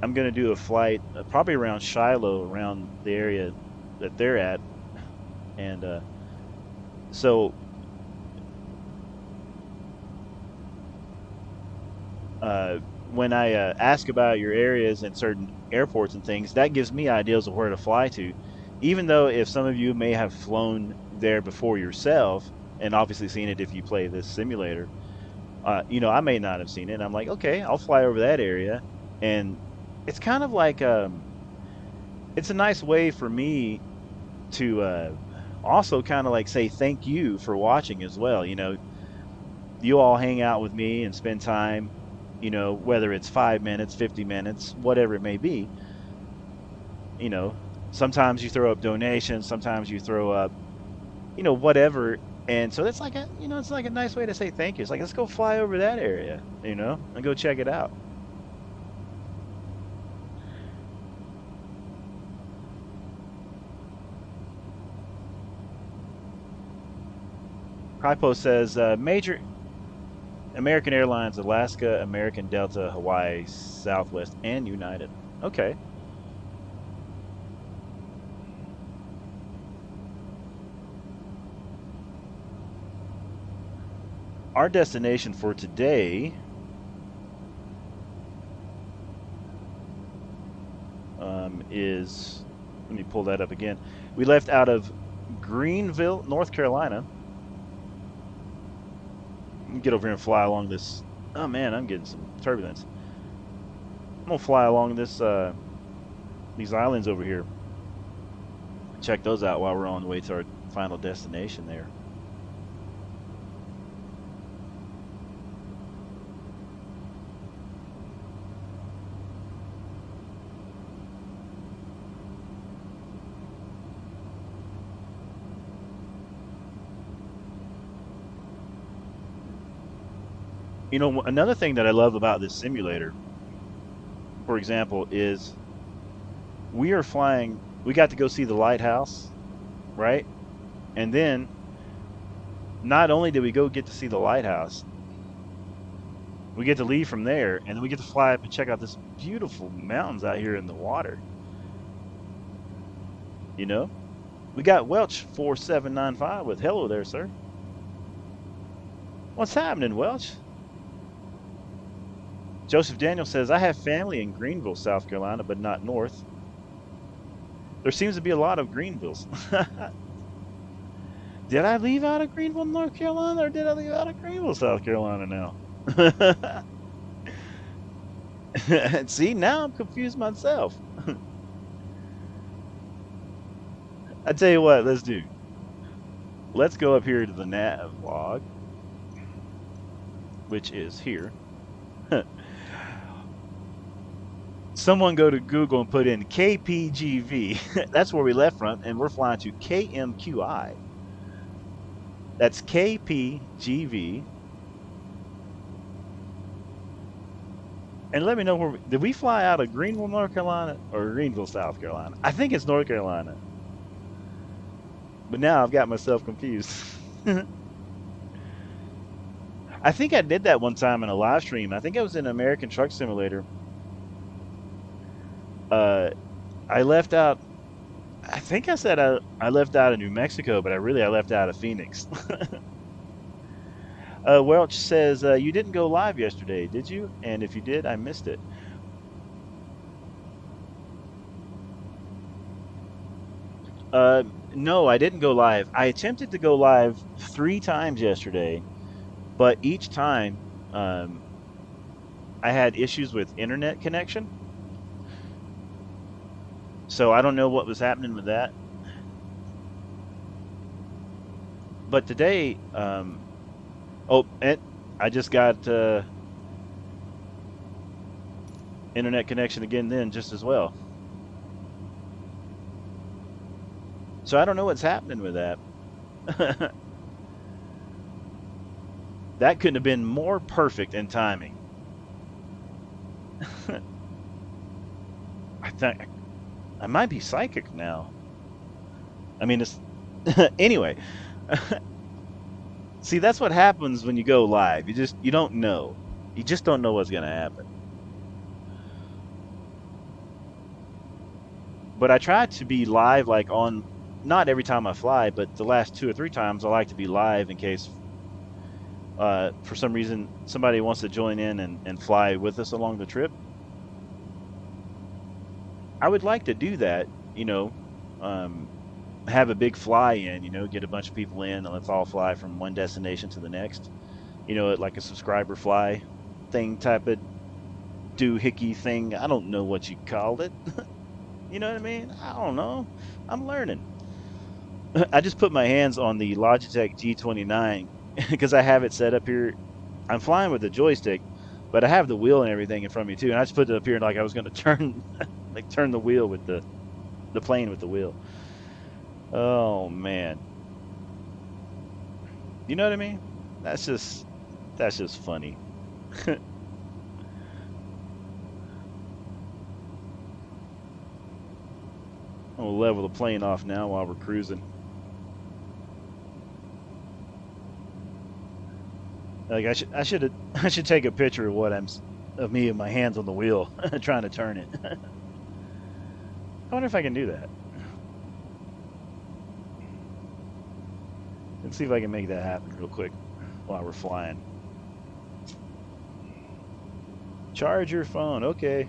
I'm going to do a flight probably around Shiloh, around the area that they're at. And so when I ask about your areas and certain airports and things, that gives me ideas of where to fly to. Even though if some of you may have flown there before yourself, and obviously seen it if you play this simulator, you know, I may not have seen it. And I'm like, okay, I'll fly over that area. And it's kind of like, it's a nice way for me to also kind of like say thank you for watching as well. You know, you all hang out with me and spend time You know, whether it's 5 minutes, 50 minutes, whatever it may be. You know, sometimes you throw up donations, sometimes you throw up, you know, whatever. And so that's like a, you know, it's like a nice way to say thank you. It's like, let's go fly over that area, you know, and go check it out. Hypo says major American Airlines, Alaska, American Delta, Hawaii, Southwest, and United. Okay. Our destination for today is, let me pull that up again. We left out of Greenville, North Carolina. Get over here and fly along this. Oh man, I'm getting some turbulence. I'm gonna fly along this these islands over here. Check those out while we're on the way to our final destination there. You know, another thing that I love about this simulator, for example, is we are flying. We got to go see the lighthouse, right? And then not only did we go get to see the lighthouse, we get to leave from there, and then we get to fly up and check out this beautiful mountains out here in the water. You know, we got Welch 4795 with hello there, sir. What's happening, Welch? Joseph Daniel says, I have family in Greenville, South Carolina, but not north. There seems to be a lot of Greenvilles. Did I leave out of Greenville, North Carolina, or did I leave out of Greenville, South Carolina now? See, now I'm confused myself. I tell you what, let's do. Let's go up here to the nav log, which is here. Someone go to Google and put in Kpgv. That's where we left from, and we're flying to Kmqi. That's Kpgv. And let me know where did we fly out of Greenville, North Carolina, or Greenville, South Carolina? I think it's North Carolina. But now I've got myself confused. I think I did that one time in a live stream. I think I was in American Truck Simulator. I left out. I think I said I left out of New Mexico, but I left out of Phoenix. Welch says you didn't go live yesterday, did you? And if you did, I missed it. No, I didn't go live. I attempted to go live 3 times yesterday, but each time I had issues with internet connection. So I don't know what was happening with that. But today, oh, and I just got internet connection again then just as well. So I don't know what's happening with that. That couldn't have been more perfect in timing. I think I might be psychic now. I mean, it's anyway. See, that's what happens when you go live. You don't know. You just don't know what's gonna happen. But I try to be live, like on not every time I fly, but the last 2 or 3 times I like to be live in case for some reason somebody wants to join in and fly with us along the trip. I would like to do that, you know, have a big fly in, you know, get a bunch of people in and let's all fly from one destination to the next, you know, like a subscriber fly thing type of doohickey thing. I don't know what you called it. You know what I mean? I don't know. I'm learning. I just put my hands on the Logitech G29 because I have it set up here. I'm flying with the joystick, But I have the wheel and everything in front of me too, and I just put it up here like I was going to turn, like turn the wheel with the plane with the wheel. Oh man, you know what I mean? That's just funny. I'm gonna level the plane off now while we're cruising. Like I should take a picture of of me and my hands on the wheel trying to turn it. I wonder if I can do that. Let's see if I can make that happen real quick while we're flying. Charge your phone. Okay.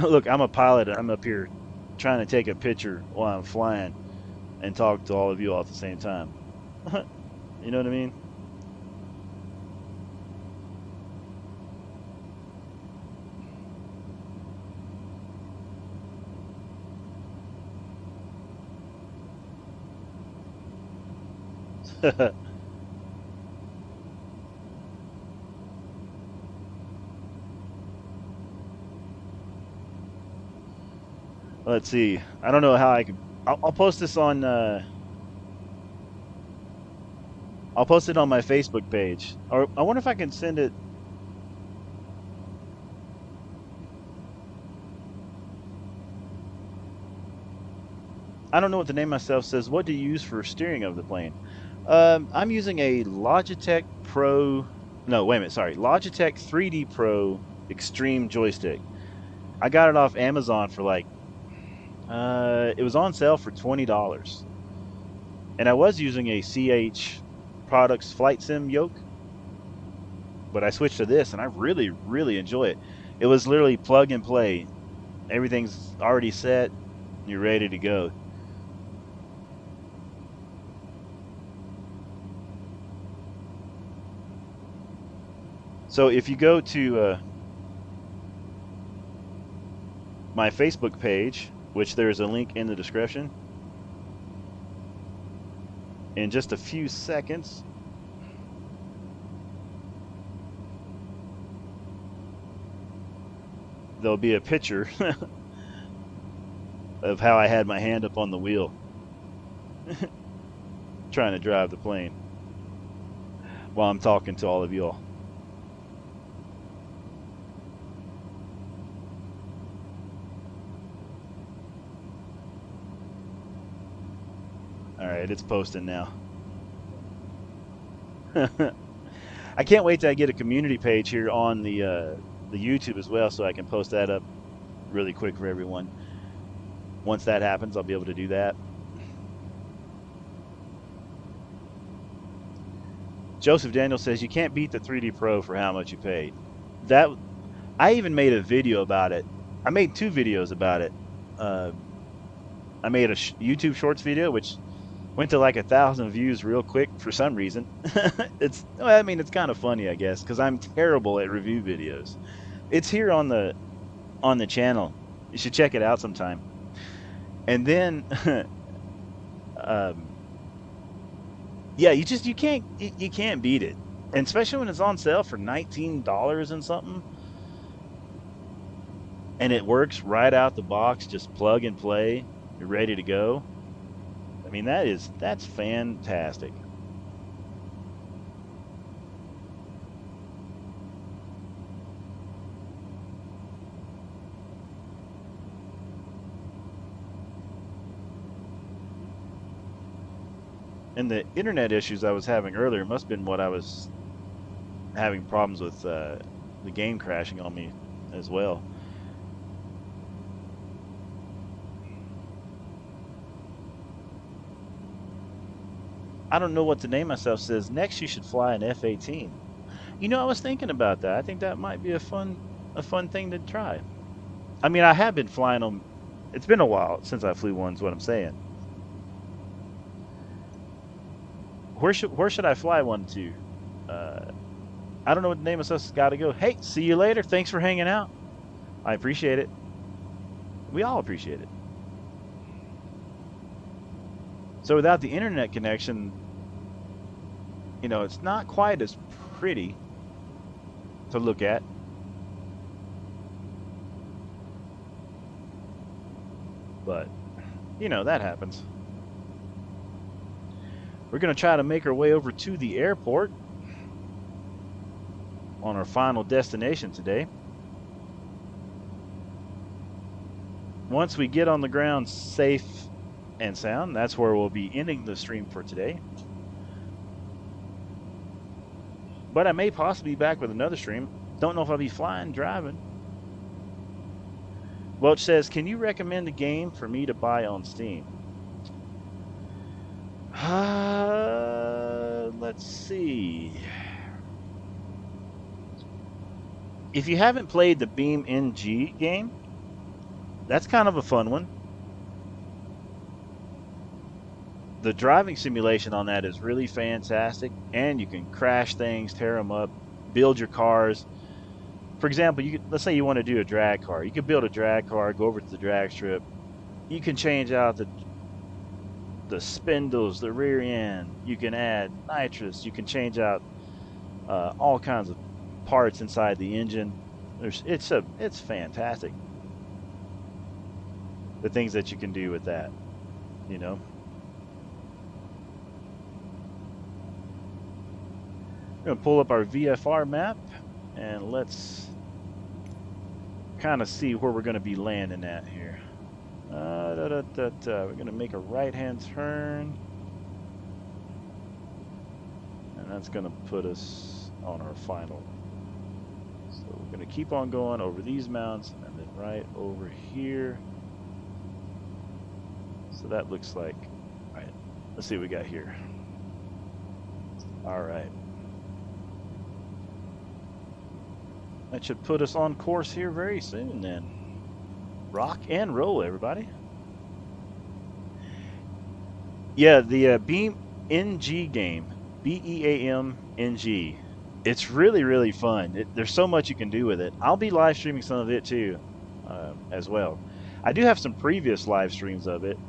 Look, I'm a pilot. I'm up here trying to take a picture while I'm flying and talk to all of you all at the same time. You know what I mean? Let's see. I don't know how I can. I'll post this on. I'll post it on my Facebook page. Or I wonder if I can send it. I don't know what the name myself says. What do you use for steering of the plane? I'm using a Logitech Pro. No, wait a minute. Sorry, Logitech 3D Pro Extreme joystick. I got it off Amazon for like. It was on sale for $20, and I was using a CH Products Flight Sim yoke, but I switched to this, and I really enjoy it. It was literally plug and play. Everything's already set. You're ready to go. So if you go to my Facebook page, which there's a link in the description, in just a few seconds, there'll be a picture of how I had my hand up on the wheel trying to drive the plane while I'm talking to all of y'all. All right, it's posting now. I can't wait till I get a community page here on the YouTube as well, so I can post that up really quick for everyone. Once that happens, I'll be able to do that. Joseph Daniel says you can't beat the 3D Pro for how much you paid. That I even made a video about it. I made two videos about it. I made a YouTube Shorts video, which went to like 1,000 views real quick for some reason. I mean, it's kind of funny, I guess, because I'm terrible at review videos. It's here on the channel. You should check it out sometime. And then, yeah, you can't beat it, and especially when it's on sale for $19 and something, and it works right out the box. Just plug and play. You're ready to go. I mean, that's fantastic. And the internet issues I was having earlier must have been what I was having problems with, the game crashing on me as well. I don't know what to name myself. Says next you should fly an F-18. You know, I was thinking about that. I think that might be a fun thing to try. I mean, I have been flying them. It's been a while since I flew one, is what I'm saying. Where should I fly one to? I don't know what the name of us got to go. Hey, see you later. Thanks for hanging out. I appreciate it. We all appreciate it. So without the internet connection, you know, it's not quite as pretty. to look at. But, you know, that happens. We're going to try to make our way over to the airport on our final destination today. Once we get on the ground safe and sound, that's where we'll be ending the stream for today. But I may possibly be back with another stream. Don't know if I'll be flying, driving. Welch says, can you recommend a game for me to buy on Steam? Let's see. If you haven't played the Kmqi-Flying game, that's kind of a fun one. The driving simulation on that is really fantastic, and you can crash things, tear them up, build your cars. For example, let's say you want to do a drag car. You could build a drag car, go over to the drag strip. You can change out the spindles, the rear end. You can add nitrous. You can change out all kinds of parts inside the engine. It's fantastic. The things that you can do with that, you know. I'm going to pull up our VFR map and let's kind of see where we're going to be landing at here. We're going to make a right-hand turn, and that's going to put us on our final. So we're going to keep on going over these mountains and then right over here. So that looks like, all right, let's see what we got here. All right. That should put us on course here very soon then. Rock and roll, everybody. Yeah, the Kmqi-Flying game, Beamng. It's really, really fun. There's so much you can do with it. I'll be live streaming some of it too, as well. I do have some previous live streams of it.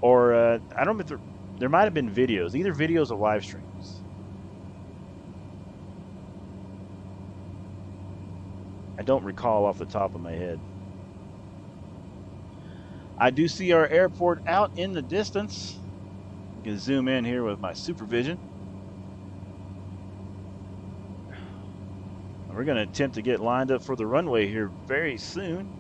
Or, I don't know if there might have been videos, either videos or live streams. I don't recall off the top of my head. I do see our airport out in the distance. You can zoom in here with my supervision. We're going to attempt to get lined up for the runway here very soon.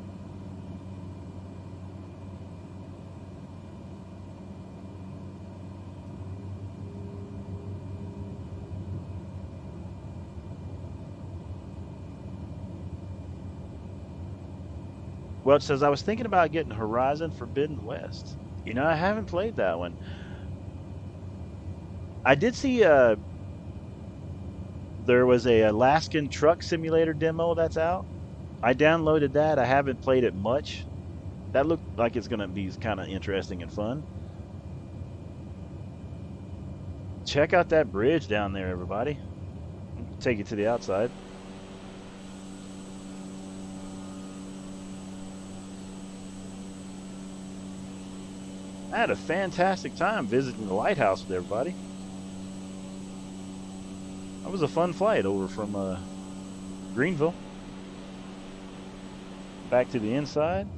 Welch says, I was thinking about getting Horizon Forbidden West. You know, I haven't played that one. I did see there was a Alaskan truck simulator demo that's out. I downloaded that. I haven't played it much. That looked like it's going to be kind of interesting and fun. Check out that bridge down there, everybody. Take you to the outside. I had a fantastic time visiting the lighthouse with everybody. That was a fun flight over from Greenville. Back to the inside.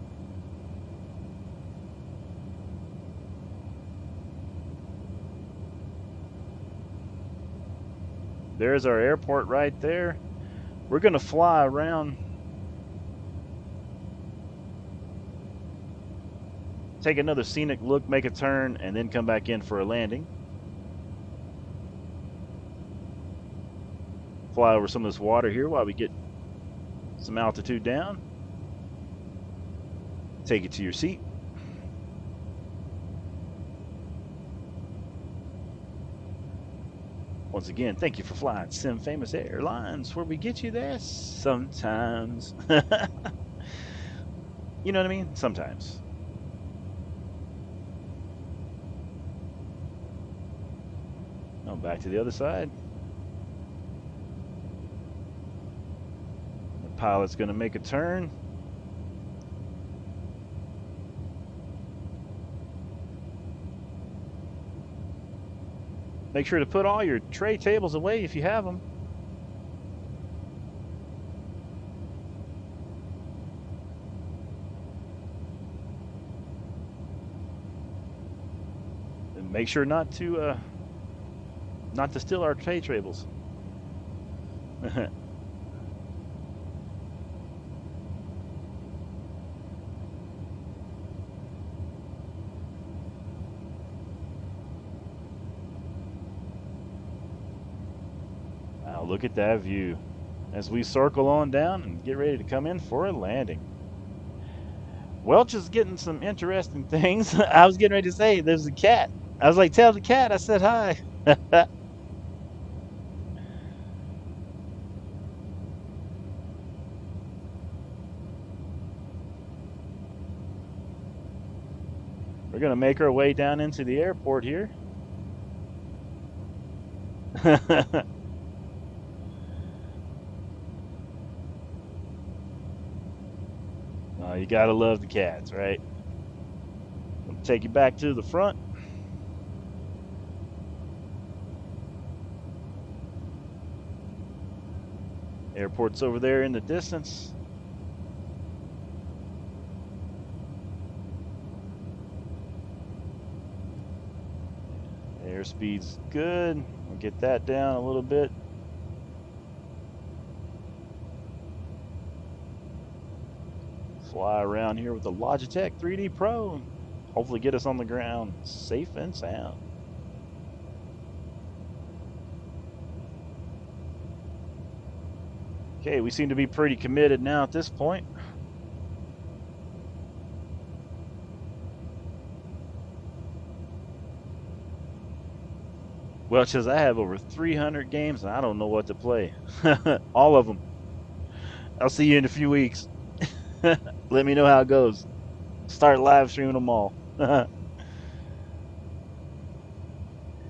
There's our airport right there. We're going to fly around. Take another scenic look, make a turn, and then come back in for a landing. Fly over some of this water here while we get some altitude down. Take it to your seat. Once again, thank you for flying Sim Famous Airlines, where we get you there sometimes. You know what I mean? Sometimes. Now back to the other side. The pilot's going to make a turn. Make sure to put all your tray tables away if you have them. Make sure not to steal our pay tables. Wow, look at that view as we circle on down and get ready to come in for a landing. Welch is getting some interesting things. I was getting ready to say there's a cat. I was like, tell the cat I said hi. We're going to make our way down into the airport here. You got to love the cats, right? I'll take you back to the front. Airport's over there in the distance. Airspeed's good. We'll get that down a little bit. Fly around here with the Logitech 3D Pro. Hopefully get us on the ground safe and sound. Okay, we seem to be pretty committed now at this point. Well, it says I have over 300 games and I don't know what to play. All of them. I'll see you in a few weeks. Let me know how it goes. Start live streaming them all.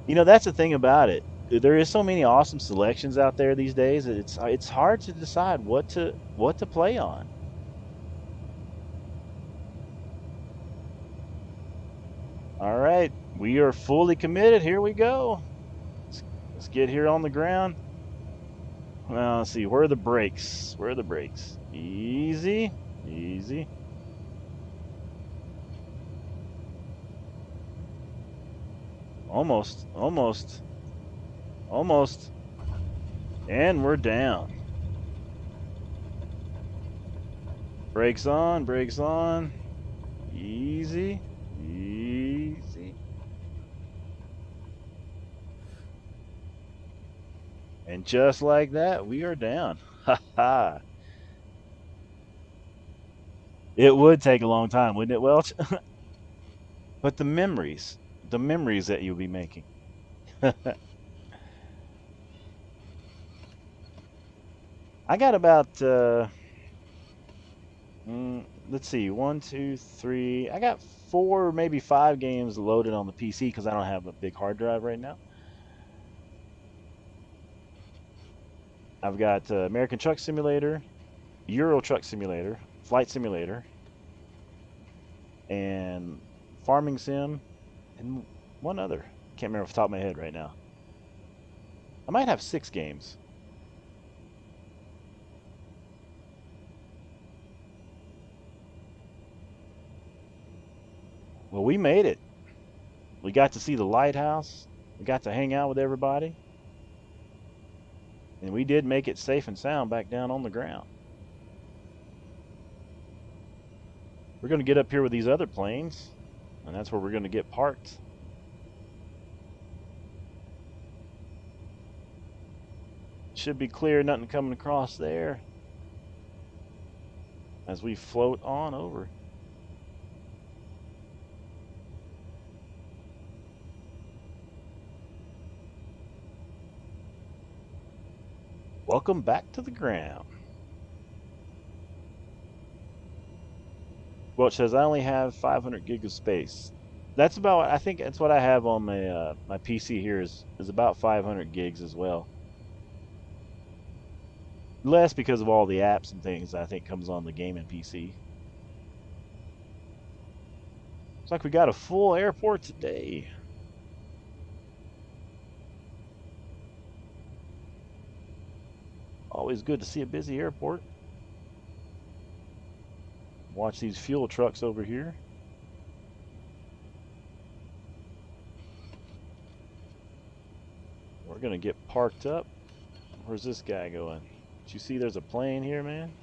You know, that's the thing about it. There is so many awesome selections out there these days. It's hard to decide what to play on. All right, we are fully committed. Here we go. Let's get here on the ground. Well, let's see. Where are the brakes? Where are the brakes? Easy, easy. Almost, almost, almost. And we're down. Brakes on, brakes on. Easy, easy. And just like that, we are down. Ha ha. It would take a long time, wouldn't it, Welch? But the memories that you'll be making. I got about, let's see, 1, 2, 3. I got 4, maybe 5 games loaded on the PC because I don't have a big hard drive right now. I've got American Truck Simulator, Euro Truck Simulator, Flight Simulator, and Farming Sim, and one other. Can't remember off the top of my head right now. I might have 6 games. Well, we made it. We got to see the lighthouse. We got to hang out with everybody. And we did make it safe and sound back down on the ground. We're going to get up here with these other planes, and that's where we're going to get parked. Should be clear, nothing coming across there as we float on over. Welcome back to the ground. Well, it says I only have 500 gig of space. That's about, I think that's what I have on my my PC here is about 500 gigs as well. Less because of all the apps and things I think comes on the gaming PC. Looks like we got a full airport today. Always good to see a busy airport. Watch these fuel trucks over here. We're gonna get parked up. Where's this guy going? Did you see there's a plane here, man?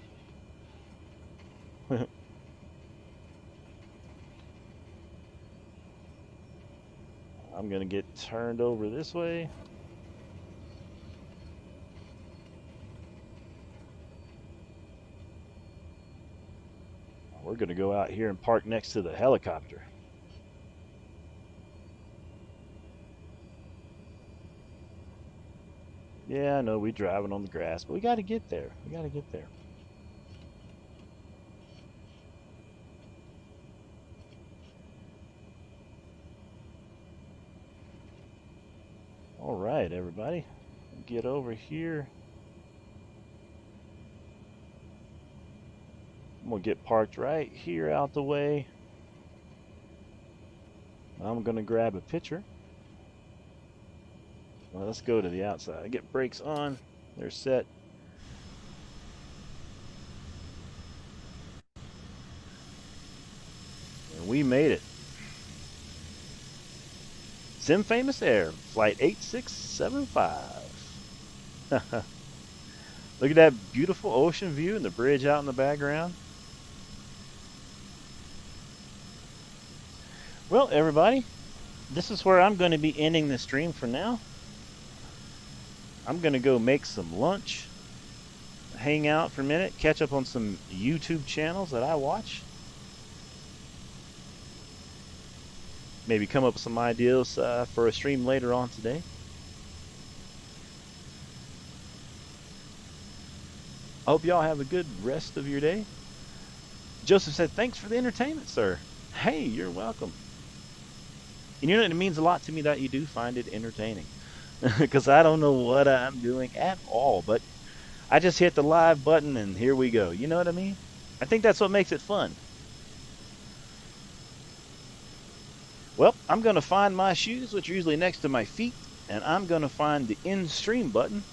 I'm gonna get turned over this way. We're gonna go out here and park next to the helicopter. Yeah, I know we're driving on the grass, but we gotta get there. We gotta get there. All right, everybody, get over here. I'm gonna get parked right here out the way. I'm gonna grab a picture. Well, let's go to the outside. Get brakes on. They're set. And we made it. Sim Famous Air, flight 8675. Look at that beautiful ocean view and the bridge out in the background. Well, everybody, this is where I'm going to be ending the stream for now. I'm going to go make some lunch, hang out for a minute, catch up on some YouTube channels that I watch. Maybe come up with some ideas for a stream later on today. I hope y'all have a good rest of your day. Joseph said, thanks for the entertainment, sir. Hey, you're welcome. And you know, it means a lot to me that you do find it entertaining. Because I don't know what I'm doing at all, but I just hit the live button and here we go. You know what I mean? I think that's what makes it fun. Well, I'm going to find my shoes, which are usually next to my feet, and I'm going to find the end stream button.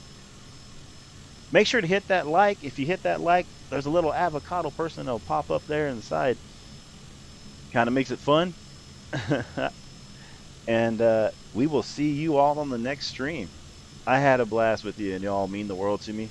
Make sure to hit that like. If you hit that like, there's a little avocado person that'll pop up there inside. Kind of makes it fun. And we will see you all on the next stream. I had a blast with you, and y'all mean the world to me.